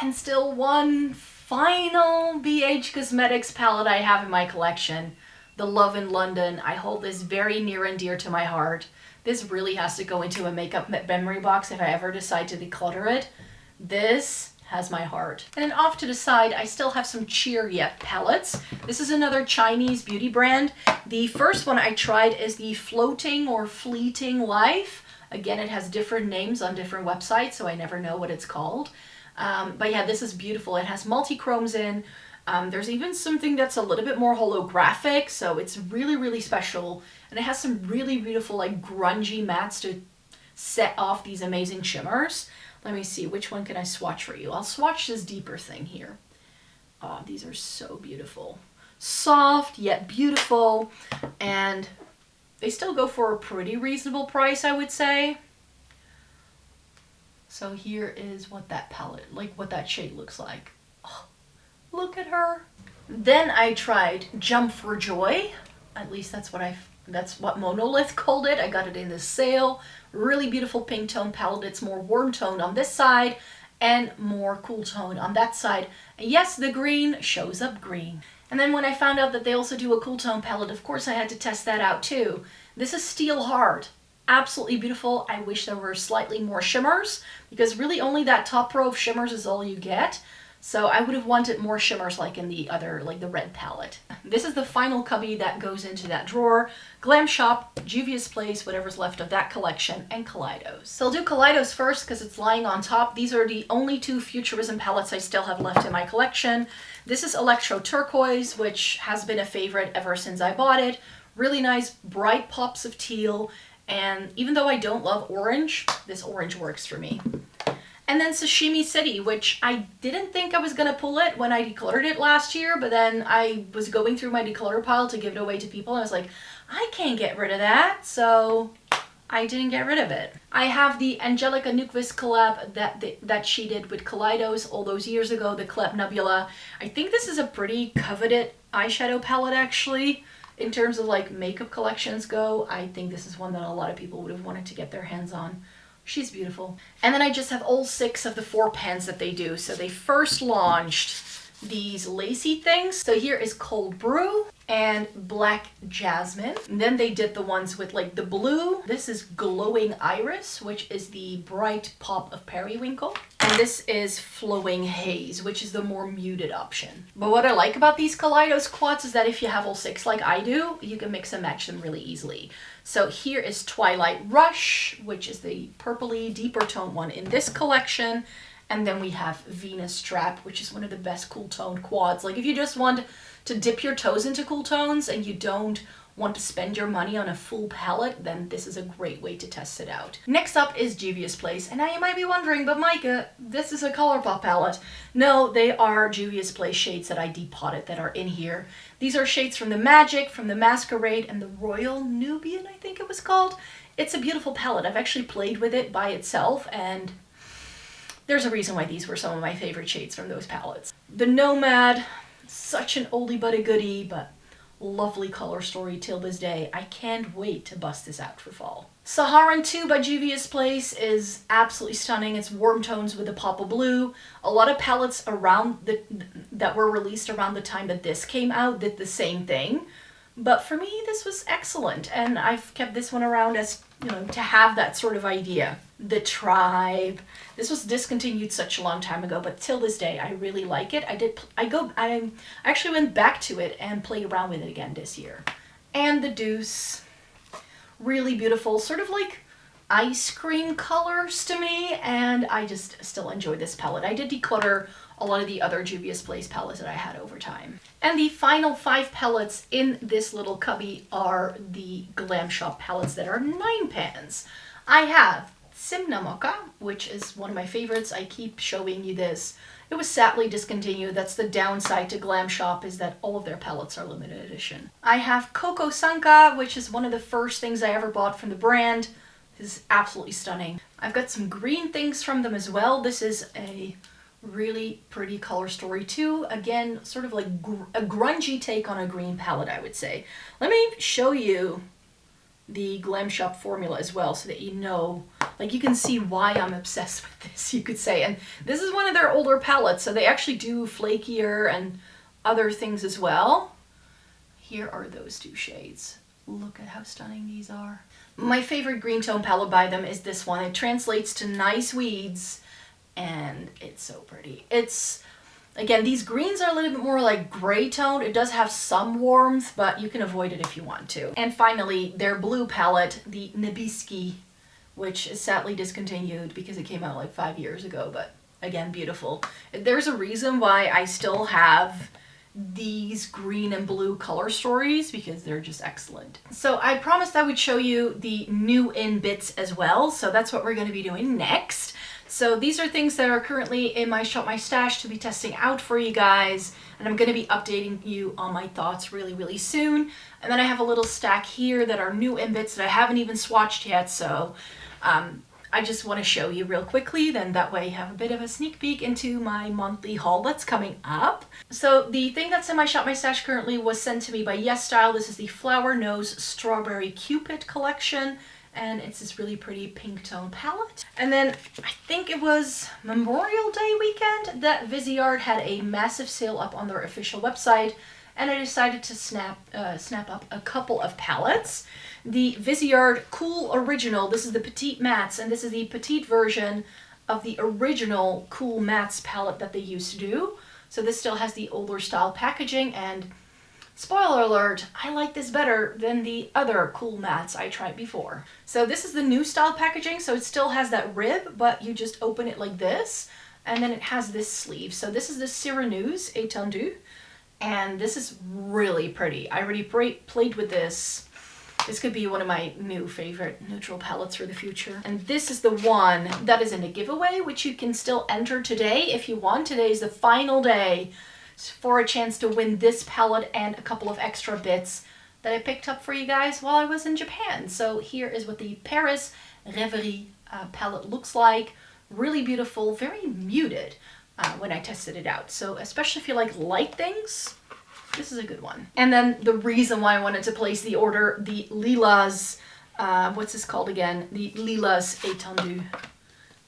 And still one final BH Cosmetics palette I have in my collection, the Love in London. I hold this very near and dear to my heart. This really has to go into a makeup memory box if I ever decide to declutter it. This has my heart. And then off to the side, I still have some Cheer Yet palettes. This is another Chinese beauty brand. The first one I tried is the Floating or Fleeting Life. Again, it has different names on different websites, so I never know what it's called. But yeah, this is beautiful. It has multi-chromes in. There's even something that's a little bit more holographic, so it's really, really special. And it has some really beautiful, like, grungy mattes to set off these amazing shimmers. Let me see, which one can I swatch for you? I'll swatch this deeper thing here. Oh, these are so beautiful. Soft, yet beautiful, and they still go for a pretty reasonable price, I would say. So here is what that palette, like what that shade looks like. Oh, look at her. Then I tried Jump for Joy. At least that's what Monolith called it. I got it in this sale. Really beautiful pink tone palette. It's more warm toned on this side and more cool tone on that side. And yes, the green shows up green. And then when I found out that they also do a cool tone palette, of course I had to test that out too. This is Steel Hard. Absolutely beautiful. I wish there were slightly more shimmers, because really only that top row of shimmers is all you get. So I would have wanted more shimmers like in the other, like the red palette. This is the final cubby that goes into that drawer. Glam Shop, Juvia's Place, whatever's left of that collection, and Kaleidos. So I'll do Kaleidos first because it's lying on top. These are the only two Futurism palettes I still have left in my collection. This is Electro Turquoise, which has been a favorite ever since I bought it. Really nice bright pops of teal. And even though I don't love orange, this orange works for me. And then Sashimi City, which I didn't think I was going to pull it when I decluttered it last year, but then I was going through my declutter pile to give it away to people, and I was like, I can't get rid of that, so I didn't get rid of it. I have the Angelica Nukvist collab that she did with Kaleidos all those years ago, the Kleb Nebula. I think this is a pretty coveted eyeshadow palette, actually. In terms of like makeup collections go, I think this is one that a lot of people would have wanted to get their hands on. She's beautiful. And then I just have all 6 of the 4 pans that they do. So they first launched these lacy things. So here is Cold Brew and Black Jasmine. And then they did the ones with like the blue. This is Glowing Iris, which is the bright pop of Periwinkle. And this is Flowing Haze, which is the more muted option. But what I like about these Kaleidos quads is that if you have all 6 like I do, you can mix and match them really easily. So here is Twilight Rush, which is the purpley, deeper tone one in this collection. And then we have Venus Trap, which is one of the best cool toned quads. Like if you just want to dip your toes into cool tones and you don't want to spend your money on a full palette, then this is a great way to test it out. Next up is Juvia's Place. And now you might be wondering, but Micah, this is a ColourPop palette. No, they are Juvia's Place shades that I depotted that are in here. These are shades from the Magic, from the Masquerade, and the Royal Nubian, I think it was called. It's a beautiful palette. I've actually played with it by itself, and there's a reason why these were some of my favorite shades from those palettes. The Nomad, such an oldie but a goodie, but lovely color story till this day. I can't wait to bust this out for fall. Saharan 2 by Juvia's Place is absolutely stunning. It's warm tones with a pop of blue. A lot of palettes around that were released around the time that this came out did the same thing. But for me, this was excellent, and I've kept this one around as, you know, to have that sort of idea. The Tribe. This was discontinued such a long time ago, but till this day, I really like it. I actually went back to it and played around with it again this year. And the Deuce. Really beautiful, sort of like ice cream colors to me, and I just still enjoy this palette. I did declutter a lot of the other Juvia's Place palettes that I had over time. And the final 5 palettes in this little cubby are the Glam Shop palettes that are 9 pans. I have Simna Mocha, which is one of my favorites. I keep showing you this. It was sadly discontinued. That's the downside to Glam Shop, is that all of their palettes are limited edition. I have Coco Sanka, which is one of the first things I ever bought from the brand. This is absolutely stunning. I've got some green things from them as well. This is a really pretty color story too. Again, sort of like a grungy take on a green palette, I would say. Let me show you the Glam Shop formula as well, so that you know, like, you can see why I'm obsessed with this, you could say. And this is one of their older palettes, so they actually do flakier and other things as well. Here are those 2 shades. Look at how stunning these are. My favorite green tone palette by them is this one. It translates to Nice Weeds, and it's so pretty. It's, again, these greens are a little bit more like gray toned. It does have some warmth, but you can avoid it if you want to. And finally, their blue palette, the Nibiski, which is sadly discontinued because it came out like 5 years ago, but again, beautiful. There's a reason why I still have these green and blue color stories because they're just excellent. So I promised I would show you the new in bits as well. So that's what we're going to be doing next. So these are things that are currently in my Shop My Stash to be testing out for you guys. And I'm going to be updating you on my thoughts really soon. And then I have a little stack here that are new in bits that I haven't even swatched yet. So I just want to show you real quickly, then that way you have a bit of a sneak peek into my monthly haul that's coming up. So the thing that's in my Shop My Stash currently was sent to me by YESSTYLE. This is the Flower Nose Strawberry Cupid collection, and it's this really pretty pink tone palette. And then I think it was Memorial Day weekend that Viseart had a massive sale up on their official website, and I decided to snap up a couple of palettes. The Viseart Cool Original, this is the Petite Mattes, and this is the petite version of the original Cool Mattes palette that they used to do. So this still has the older style packaging, and spoiler alert, I like this better than the other Cool Mattes I tried before. So this is the new style packaging, so it still has that rib, but you just open it like this, and then it has this sleeve. So this is the Ceraneuse Étendue, and this is really pretty. I already played with this. This could be one of my new favorite neutral palettes for the future. And this is the one that is in a giveaway, which you can still enter today if you want. Today is the final day for a chance to win this palette and a couple of extra bits that I picked up for you guys while I was in Japan. So here is what the Paris Rêverie palette looks like. Really beautiful, very muted when I tested it out. So especially if you like light things, this is a good one. And then the reason why I wanted to place the order, the Lilas, what's this called again? The Lilas Étendue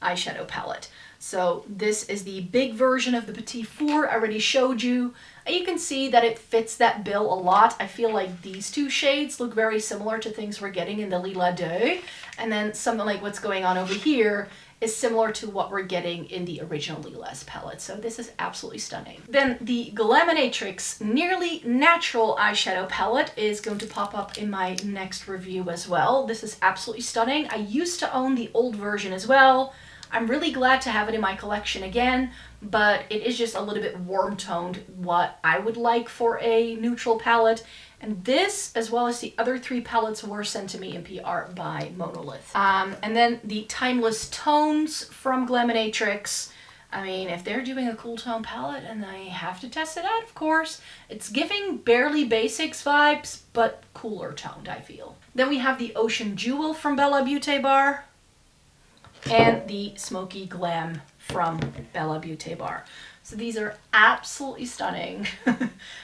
eyeshadow palette. So this is the big version of the Petit Four I already showed you. And you can see that it fits that bill a lot. I feel like these two shades look very similar to things we're getting in the Lila Deux. And then something like what's going on over here is similar to what we're getting in the original Lilas palette. So this is absolutely stunning. Then the Glaminatrix Nearly Natural eyeshadow palette is going to pop up in my next review as well. This is absolutely stunning. I used to own the old version as well. I'm really glad to have it in my collection again, but it is just a little bit warm toned, what I would like for a neutral palette. And this, as well as the other three palettes, were sent to me in PR by Monolith. And then the Timeless Tones from Glaminatrix. I mean, if they're doing a cool tone palette and I have to test it out, of course. It's giving Barely Basics vibes, but cooler toned, I feel. Then we have the Ocean Jewel from Bella Beauté Bar and the Smoky Glam from Bella Beauté Bar. So these are absolutely stunning.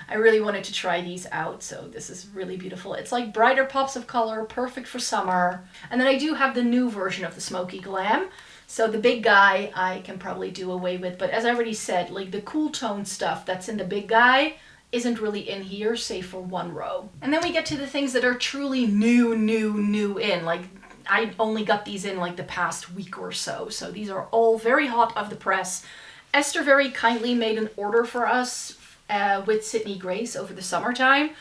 I really wanted to try these out, so this is really beautiful. It's like brighter pops of color, perfect for summer. And then I do have the new version of the Smoky Glam. So the big guy I can probably do away with, but as I already said, like the cool tone stuff that's in the big guy isn't really in here, save for one row. And then we get to the things that are truly new in, like I only got these in like the past week or so. So these are all very hot off the press. Esther very kindly made an order for us with Sydney Grace over the summertime,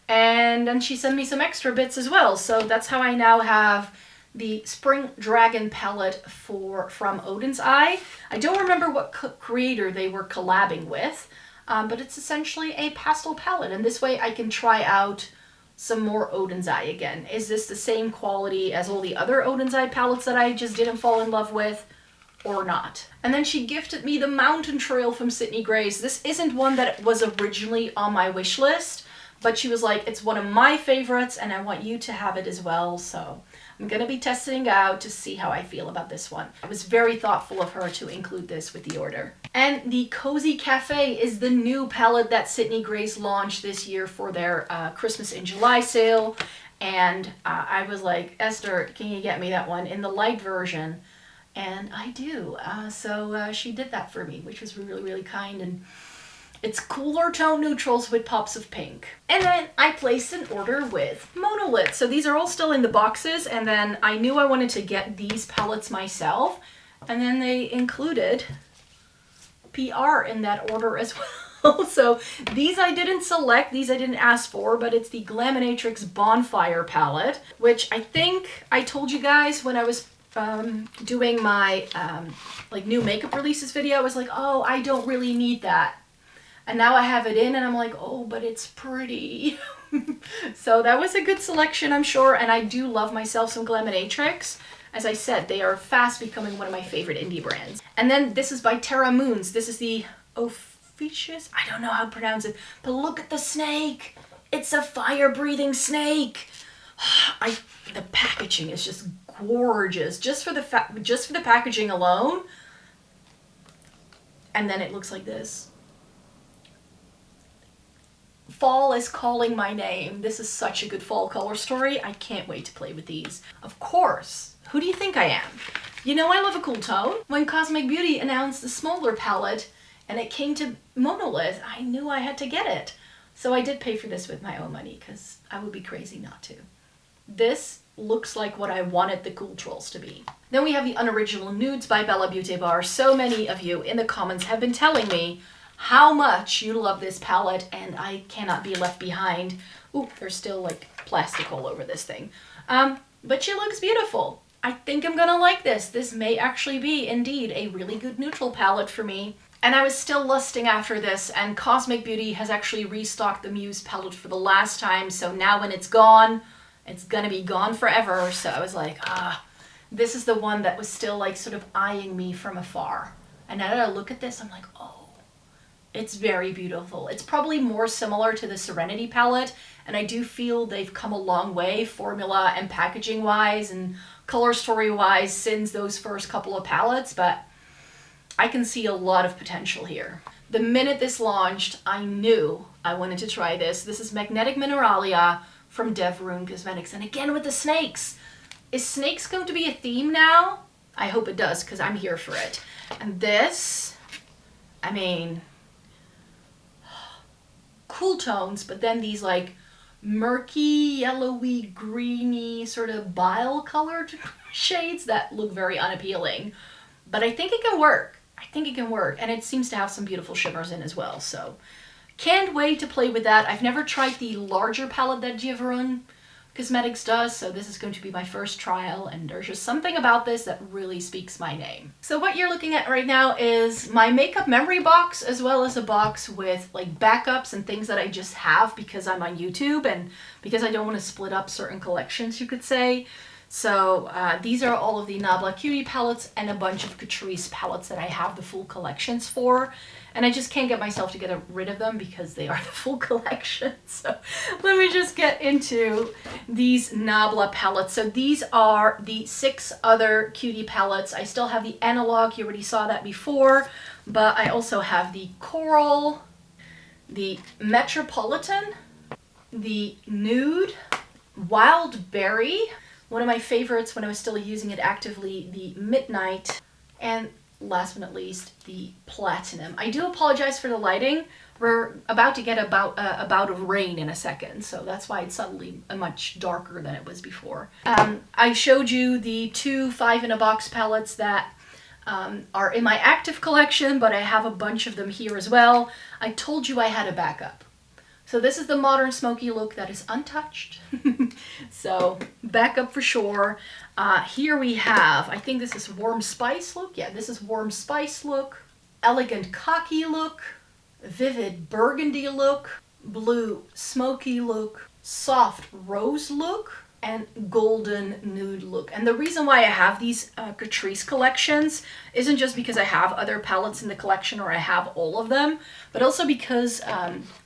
and then she sent me some extra bits as well. So that's how I now have the Spring Dragon palette from Odin's Eye. I don't remember what creator they were collabing with, but it's essentially a pastel palette, and this way I can try out some more Odin's Eye again. Is this the same quality as all the other Odin's Eye palettes that I just didn't fall in love with, or not? And then she gifted me the Mountain Trail from Sydney Grace. This isn't one that was originally on my wish list, but she was like, it's one of my favorites and I want you to have it as well. So I'm gonna be testing it out to see how I feel about this one. It was very thoughtful of her to include this with the order. And the Cozy Cafe is the new palette that Sydney Grace launched this year for their Christmas in July sale. And I was like, Esther, can you get me that one in the light version? And I do. So she did that for me, which was really kind. And it's cooler tone neutrals with pops of pink. And then I placed an order with Monolith. So these are all still in the boxes. And then I knew I wanted to get these palettes myself. And then they included PR in that order as well. So these I didn't select, these I didn't ask for, but it's the Glaminatrix Bonfire palette, which I think I told you guys when I was doing my like new makeup releases video. I was like, oh, I don't really need that. And now I have it in and I'm like, oh, but it's pretty. So that was a good selection, I'm sure. And I do love myself some Glaminatrix. As I said, they are fast becoming one of my favorite indie brands. And then this is by Terra Moons. This is the Ophiuchus? I don't know how to pronounce it, but look at the snake. It's a fire-breathing snake. The packaging is just gorgeous. Just for the packaging alone. And then it looks like this. Fall is calling my name. This is such a good fall color story. I can't wait to play with these. Of course, who do you think I am? You know I love a cool tone. When Cosmic Beauty announced the smaller palette and it came to Monolith, I knew I had to get it. So I did pay for this with my own money because I would be crazy not to. This looks like what I wanted the Cool Trolls to be. Then we have the Unoriginal Nudes by Bella Beauty Bar. So many of you in the comments have been telling me how much you love this palette, and I cannot be left behind. Ooh, there's still like plastic all over this thing. But she looks beautiful. I think I'm gonna like this. This may actually be indeed a really good neutral palette for me. And I was still lusting after this, and Cosmic Beauty has actually restocked the Muse palette for the last time, so now when it's gone, it's gonna be gone forever. So I was like, this is the one that was still like sort of eyeing me from afar. And now that I look at this, I'm like, oh, it's very beautiful. It's probably more similar to the Serenity palette, and I do feel they've come a long way formula and packaging wise and color story wise since those first couple of palettes, but I can see a lot of potential here. The minute this launched, I knew I wanted to try this. This is Magnetic Mineralia from Devroom Cosmetics, and again with the snakes. Is snakes going to be a theme now? I hope it does, because I'm here for it. And this, I mean, cool tones, but then these like murky, yellowy, greeny, sort of bile colored shades that look very unappealing. But I think it can work. I think it can work. And it seems to have some beautiful shimmers in as well. So can't wait to play with that. I've never tried the larger palette that Devroom Cosmetics does, so this is going to be my first trial, and there's just something about this that really speaks my name. So what you're looking at right now is my makeup memory box, as well as a box with like backups and things that I just have because I'm on YouTube and because I don't want to split up certain collections, you could say. So these are all of the Nabla Cutie palettes and a bunch of Catrice palettes that I have the full collections for. And I just can't get myself to get rid of them because they are the full collection. So let me just get into these Nabla palettes. So these are the 6 other Cutie palettes. I still have the Analog, you already saw that before, but I also have the Coral, the Metropolitan, the Nude, Wild Berry, one of my favorites when I was still using it actively, the Midnight, and last but not least, the Platinum. I do apologize for the lighting. We're about to get a bout of rain in a second, so that's why it's suddenly much darker than it was before. I showed you the 2 5-in-a-box palettes that are in my active collection, but I have a bunch of them here as well. I told you I had a backup. So this is the Modern Smoky look that is untouched. So backup for sure. Here we have, I think this is Warm Spice look. Yeah, this is Warm Spice look. Elegant Cocky look. Vivid Burgundy look. Blue Smoky look. Soft Rose look. And Golden Nude look. And the reason why I have these Catrice collections isn't just because I have other palettes in the collection or I have all of them, but also because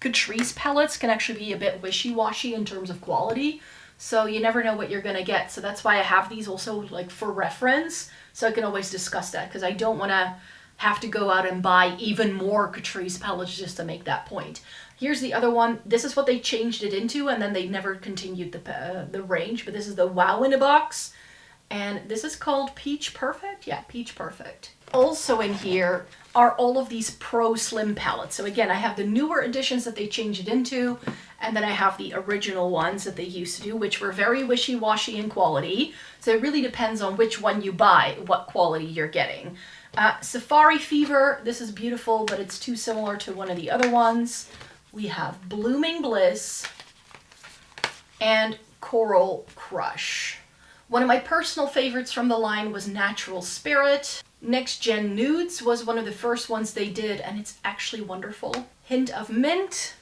Catrice palettes can actually be a bit wishy-washy in terms of quality. So you never know what you're gonna get. So that's why I have these also like for reference. So I can always discuss that because I don't wanna have to go out and buy even more Catrice palettes just to make that point. Here's the other one. This is what they changed it into, and then they never continued the range, but this is the Wow in a Box, and this is called Peach Perfect. Yeah, Peach Perfect. Also in here are all of these Pro Slim palettes. So again, I have the newer editions that they changed it into, and then I have the original ones that they used to do, which were very wishy-washy in quality. So it really depends on which one you buy, what quality you're getting. Safari Fever, this is beautiful, but it's too similar to one of the other ones. We have Blooming Bliss and Coral Crush. One of my personal favorites from the line was Natural Spirit. Next Gen Nudes was one of the first ones they did, and it's actually wonderful. Hint of Mint,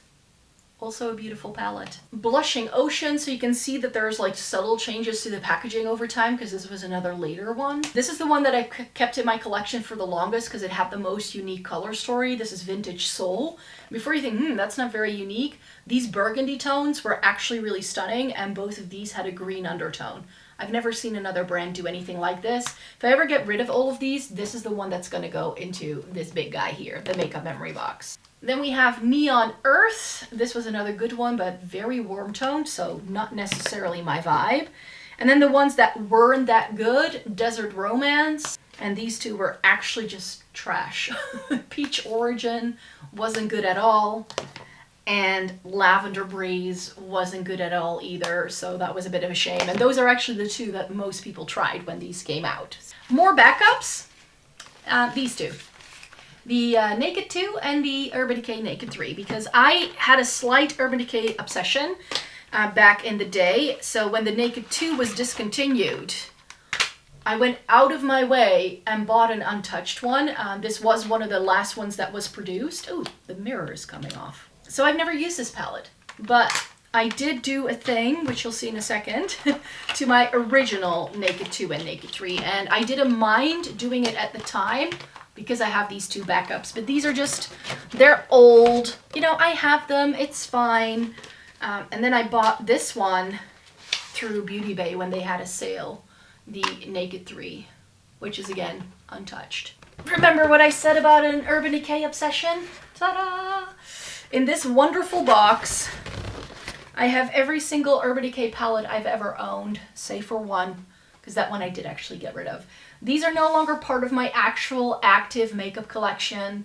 also a beautiful palette. Blushing Ocean, so you can see that there's like subtle changes to the packaging over time because this was another later one. This is the one that I kept in my collection for the longest because it had the most unique color story. This is Vintage Soul. Before you think, that's not very unique, these burgundy tones were actually really stunning, and both of these had a green undertone. I've never seen another brand do anything like this. If I ever get rid of all of these, this is the one that's going to go into this big guy here, the Makeup Memory Box. Then we have Neon Earth. This was another good one, but very warm toned, so not necessarily my vibe. And then the ones that weren't that good, Desert Romance. And these two were actually just trash. Peach Origin wasn't good at all. And Lavender Breeze wasn't good at all either, so that was a bit of a shame. And those are actually the two that most people tried when these came out. More backups, these two. The Naked 2 and the Urban Decay Naked 3, because I had a slight Urban Decay obsession back in the day. So when the Naked 2 was discontinued, I went out of my way and bought an untouched one. This was one of the last ones that was produced. Oh, the mirror is coming off. So I've never used this palette, but I did do a thing, which you'll see in a second, to my original Naked 2 and Naked 3. And I didn't mind doing it at the time because I have these two backups, but these are just, they're old. You know, I have them, it's fine. And then I bought this one through Beauty Bay when they had a sale, the Naked 3, which is again, untouched. Remember what I said about an Urban Decay obsession? Ta-da! In this wonderful box, I have every single Urban Decay palette I've ever owned, save for one, because that one I did actually get rid of. These are no longer part of my actual active makeup collection.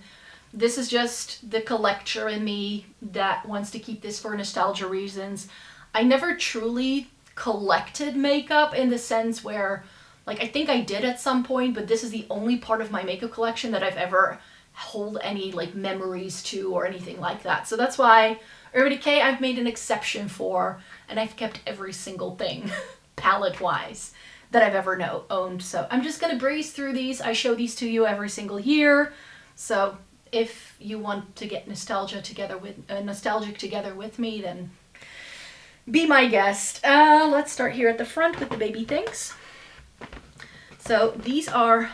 This is just the collector in me that wants to keep this for nostalgia reasons. I never truly collected makeup in the sense where, like, I think I did at some point, but this is the only part of my makeup collection that I've ever hold any like memories to or anything like that. So that's why Urban Decay I've made an exception for, and I've kept every single thing palette wise that I've ever owned. So I'm just gonna breeze through these. I show these to you every single year. So if you want to get nostalgic together with me, then be my guest. Let's start here at the front with the baby things. So these are,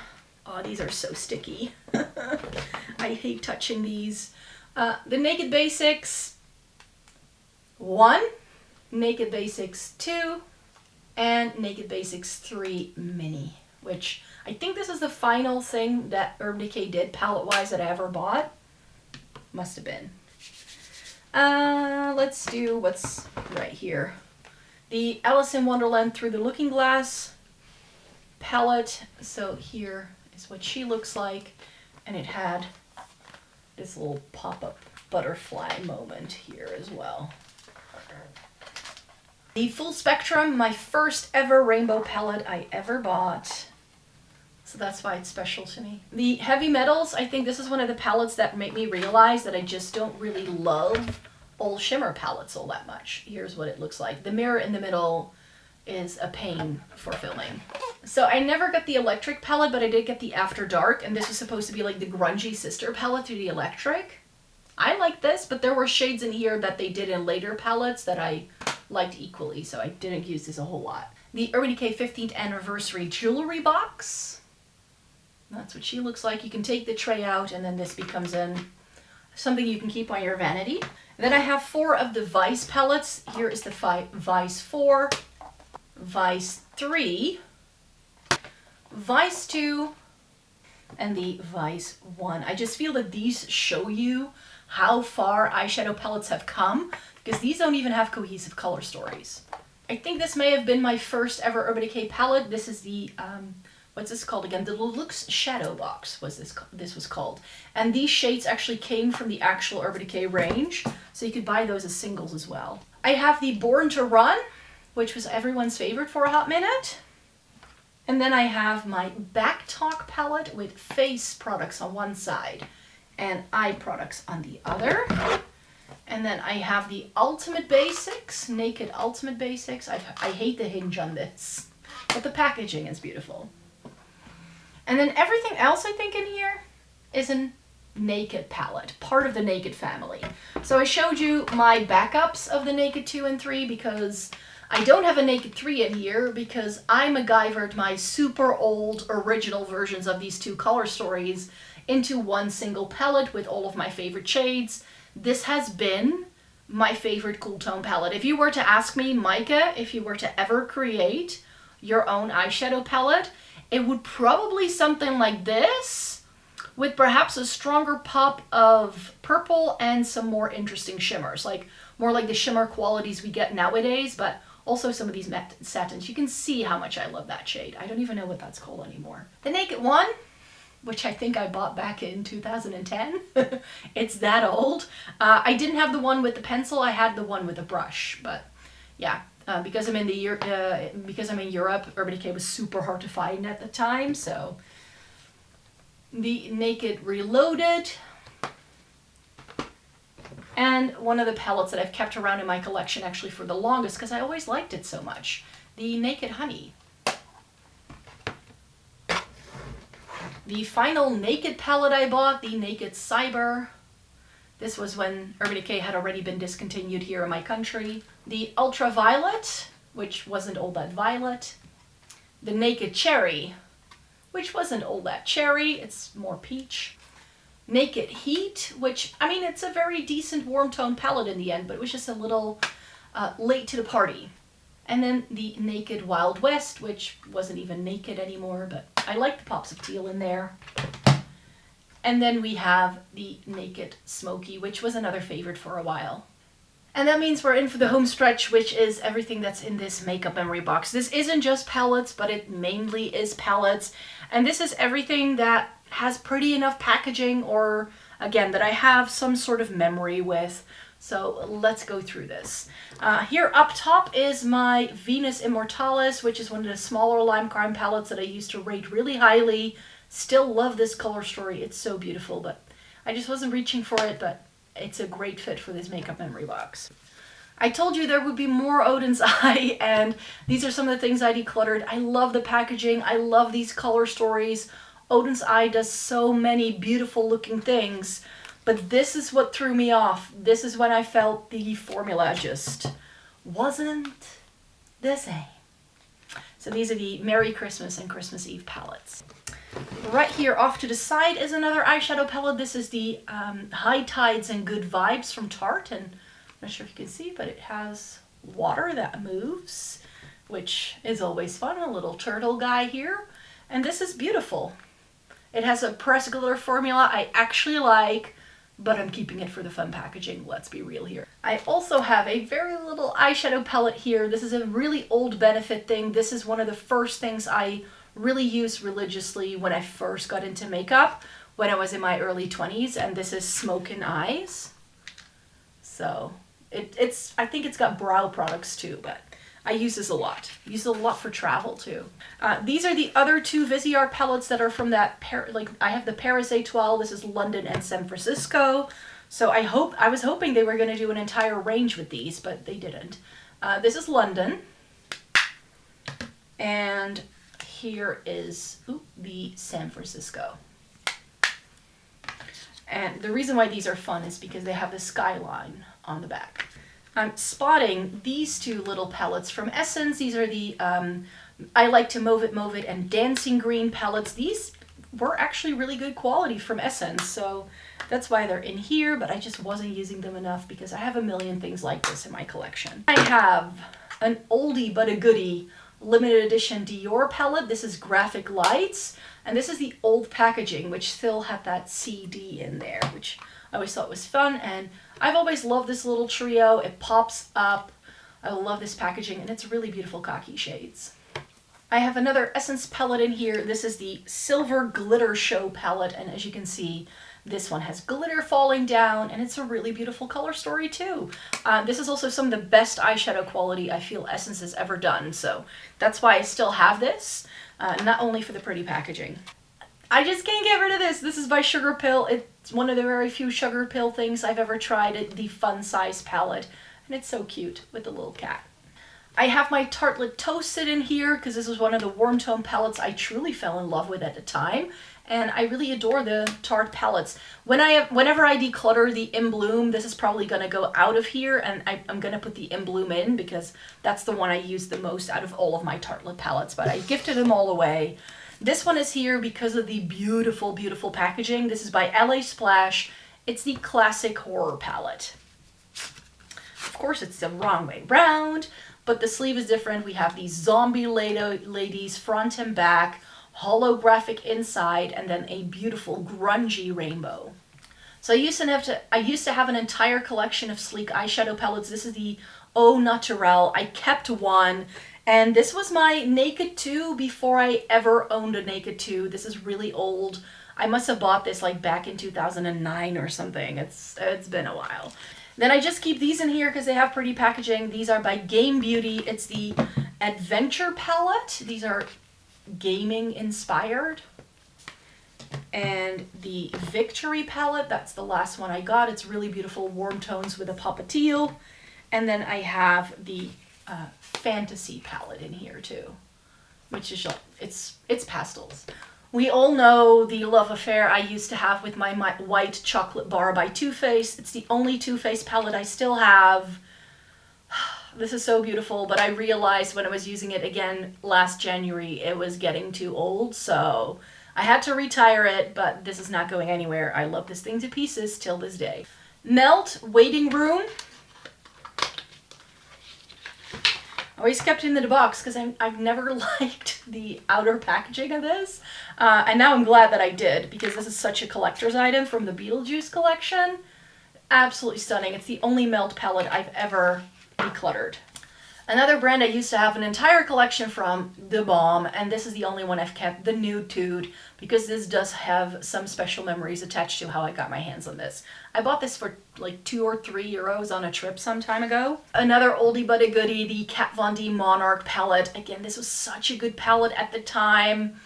oh, these are so sticky. I hate touching these. The Naked Basics 1, Naked Basics 2, and Naked Basics 3 Mini, which I think this is the final thing that Urban Decay did palette-wise that I ever bought. Must have been. Let's do what's right here. The Alice in Wonderland Through the Looking Glass palette. So here is what she looks like, and it had this little pop-up butterfly moment here as well. The Full Spectrum, my first ever rainbow palette I ever bought. So that's why it's special to me. The Heavy Metals, I think this is one of the palettes that make me realize that I just don't really love all shimmer palettes all that much. Here's what it looks like. The mirror in the middle is a pain for filming. So I never got the Electric palette, but I did get the After Dark, and this was supposed to be like the grungy sister palette to the Electric. I like this, but there were shades in here that they did in later palettes that I liked equally, so I didn't use this a whole lot. The Urban Decay 15th Anniversary Jewelry Box. That's what she looks like. You can take the tray out, and then this becomes something you can keep on your vanity. And then I have 4 of the Vice palettes. Here is the Vice 4, Vice 3, Vice 2, and the Vice 1. I just feel that these show you how far eyeshadow palettes have come, because these don't even have cohesive color stories. I think this may have been my first ever Urban Decay palette. This is the, what's this called again? The Deluxe Shadow Box this was called. And these shades actually came from the actual Urban Decay range, so you could buy those as singles as well. I have the Born to Run, which was everyone's favorite for a hot minute. And then I have my Back Talk palette with face products on one side and eye products on the other. And then I have the Ultimate Basics, Naked Ultimate Basics. I hate the hinge on this, but the packaging is beautiful. And then everything else I think in here is a Naked palette, part of the Naked family. So I showed you my backups of the Naked 2 and 3 because I don't have a Naked 3 in here because I MacGyvered my super old original versions of these two color stories into one single palette with all of my favorite shades. This has been my favorite cool tone palette. If you were to ask me, Micah, if you were to ever create your own eyeshadow palette, it would probably something like this, with perhaps a stronger pop of purple and some more interesting shimmers, like more like the shimmer qualities we get nowadays, but also some of these matte satins. You can see how much I love that shade. I don't even know what that's called anymore. The Naked one, which I think I bought back in 2010. It's that old. I didn't have the one with the pencil. I had the one with the brush, but yeah. Because I'm in Europe, Urban Decay was super hard to find at the time, so the Naked Reloaded, and one of the palettes that I've kept around in my collection actually for the longest because I always liked it so much, the Naked Honey. The final Naked palette I bought, the Naked Cyber. This was when Urban Decay had already been discontinued here in my country. The Ultraviolet, which wasn't all that violet. The Naked Cherry, which wasn't all that cherry, it's more peach. Naked Heat, which, I mean, it's a very decent warm tone palette in the end, but it was just a little late to the party. And then the Naked Wild West, which wasn't even naked anymore, but I like the pops of teal in there. And then we have the Naked Smoky, which was another favorite for a while. And that means we're in for the home stretch, which is everything that's in this makeup memory box. This isn't just palettes, but it mainly is palettes. And this is everything that has pretty enough packaging, or again, that I have some sort of memory with. So let's go through this. Here up top is my Venus Immortalis, which is one of the smaller Lime Crime palettes that I used to rate really highly. Still love this color story. It's so beautiful, but I just wasn't reaching for it, but it's a great fit for this makeup memory box. I told you there would be more Odin's Eye, and these are some of the things I decluttered. I love the packaging. I love these color stories. Odin's Eye does so many beautiful looking things, but this is what threw me off. This is when I felt the formula just wasn't the same. So these are the Merry Christmas and Christmas Eve palettes. Right here off to the side is another eyeshadow palette. This is the High Tides and Good Vibes from Tarte, and I'm not sure if you can see, but it has water that moves, which is always fun. A little turtle guy here. And this is beautiful. It has a pressed glitter formula I actually like, but I'm keeping it for the fun packaging, let's be real here. I also have a very little eyeshadow palette here. This is a really old Benefit thing. This is one of the first things I really used religiously when I first got into makeup, when I was in my early 20s, and this is Smokin' Eyes. So I think it's got brow products too, but I use this a lot. I use it a lot for travel too. These are the other two Viseart palettes that are from that, I have the Paris Étoile, this is London and San Francisco. So I was hoping they were going to do an entire range with these, but they didn't. This is London. And here is the San Francisco. And the reason why these are fun is because they have the skyline on the back. I'm spotting these two little palettes from Essence. These are the I Like to Mauve It and Dancing Green palettes. These were actually really good quality from Essence, so that's why they're in here, but I just wasn't using them enough because I have a million things like this in my collection. I have an oldie but a goodie limited edition Dior palette. This is Graphic Lights, and this is the old packaging, which still had that CD in there, which I always thought was fun, and I've always loved this little trio. It pops up. I love this packaging, and it's really beautiful khaki shades. I have another Essence palette in here. This is the Silver Glitter Show palette, and as you can see, this one has glitter falling down, and it's a really beautiful color story too. This is also some of the best eyeshadow quality I feel Essence has ever done, so that's why I still have this, not only for the pretty packaging. I just can't get rid of this. This is by Sugar Pill. It's one of the very few Sugar Pill things I've ever tried, the Fun Size palette, and it's so cute with the little cat. I have my Tartelette Toasted in here because this was one of the warm tone palettes I truly fell in love with at the time. And I really adore the Tarte palettes. Whenever I declutter the In Bloom, this is probably going to go out of here, and I'm going to put the In Bloom in because that's the one I use the most out of all of my Tartelette palettes, but I gifted them all away. This one is here because of the beautiful, beautiful packaging. This is by LA Splash. It's the Classic Horror palette. Of course, it's the wrong way round, but the sleeve is different. We have these zombie ladies front and back, holographic inside, and then a beautiful grungy rainbow. So I used to have an entire collection of sleek eyeshadow palettes. This is the Au Naturel. I kept one, and this was my Naked 2 before I ever owned a Naked 2. This is really old. I must have bought this like back in 2009 or something. It's been a while. Then I just keep these in here because they have pretty packaging. These are by K-beauty. It's the Adventure palette. These are gaming inspired. And the Victory palette, that's the last one I got. It's really beautiful warm tones with a pop of teal. And then I have the Fantasy palette in here too, which is it's pastels. We all know the love affair I used to have with my white chocolate bar by Too Faced. It's the only Too Faced palette I still have. This is so beautiful, but I realized when I was using it again last January, it was getting too old, so I had to retire it, but this is not going anywhere. I love this thing to pieces till this day. Melt Waiting Room. I always kept it in the box because I've never liked the outer packaging of this. And now I'm glad that I did because this is such a collector's item from the Beetlejuice collection. Absolutely stunning. It's the only melt palette I've ever decluttered. Another brand I used to have an entire collection from, The Balm, and this is the only one I've kept, the Nude Tude, because this does have some special memories attached to how I got my hands on this. I bought this for like €2 or €3 on a trip some time ago. Another oldie but a goodie, the Kat Von D Monarch palette. Again, this was such a good palette at the time,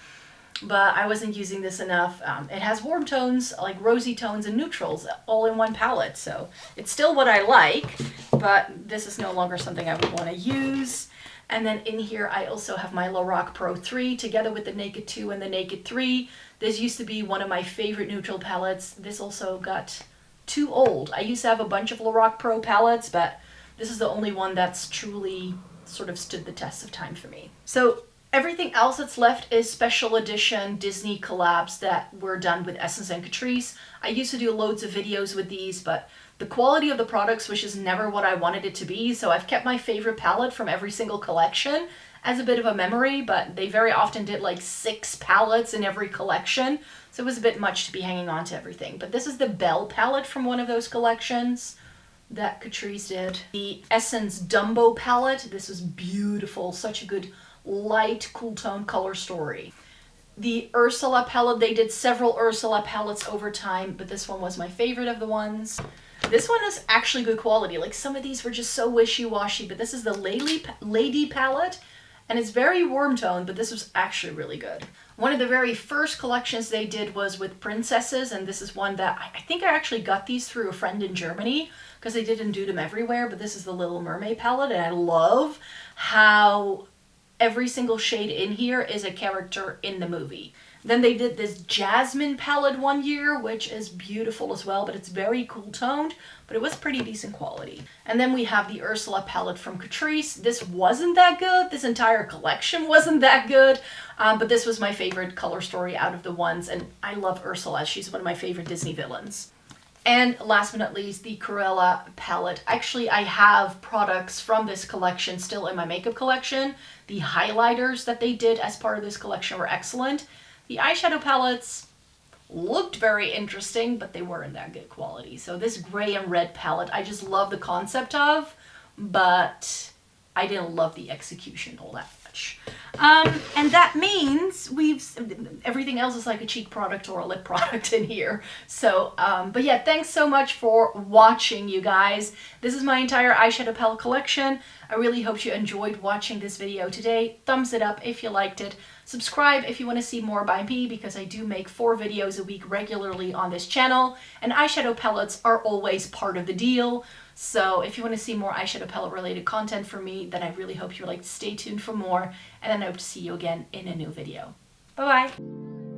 but I wasn't using this enough. It has warm tones, like rosy tones and neutrals, all in one palette, so it's still what I like, but this is no longer something I would want to use. And then in here, I also have my Lorac Pro 3, together with the Naked 2 and the Naked 3. This used to be one of my favorite neutral palettes. This also got too old. I used to have a bunch of Lorac Pro palettes, but this is the only one that's truly sort of stood the test of time for me. So everything else that's left is special edition Disney collabs that were done with Essence and Catrice. I used to do loads of videos with these, but the quality of the products was just never what I wanted it to be, so I've kept my favorite palette from every single collection as a bit of a memory, but they very often did like 6 palettes in every collection, so it was a bit much to be hanging on to everything. But this is the Belle palette from one of those collections that Catrice did. The Essence Dumbo palette, this was beautiful, such a good light, cool tone color story. The Ursula palette, they did several Ursula palettes over time, but this one was my favorite of the ones. This one is actually good quality. Like some of these were just so wishy-washy, but this is the Lady palette, and it's very warm toned, but this was actually really good. One of the very first collections they did was with princesses, and this is one that I think I actually got these through a friend in Germany because they didn't do them everywhere, but this is the Little Mermaid palette, and I love how every single shade in here is a character in the movie. Then they did this Jasmine palette one year, which is beautiful as well, but it's very cool toned, but it was pretty decent quality. And then we have the Ursula palette from Catrice. This wasn't that good. This entire collection wasn't that good, but this was my favorite color story out of the ones, and I love Ursula. She's one of my favorite Disney villains. And last but not least, the Cruella palette. Actually, I have products from this collection still in my makeup collection. The highlighters that they did as part of this collection were excellent. The eyeshadow palettes looked very interesting, but they weren't that good quality. So this gray and red palette, I just love the concept of, but I didn't love the execution all that much. And that means everything else is like a cheek product or a lip product in here. So, but yeah, thanks so much for watching, you guys. This is my entire eyeshadow palette collection. I really hope you enjoyed watching this video today. Thumbs it up if you liked it. Subscribe if you want to see more by me, because I do make 4 videos a week regularly on this channel, and eyeshadow palettes are always part of the deal. So if you want to see more eyeshadow palette related content from me, then I really hope you would like to stay tuned for more, and then I hope to see you again in a new video. Bye bye!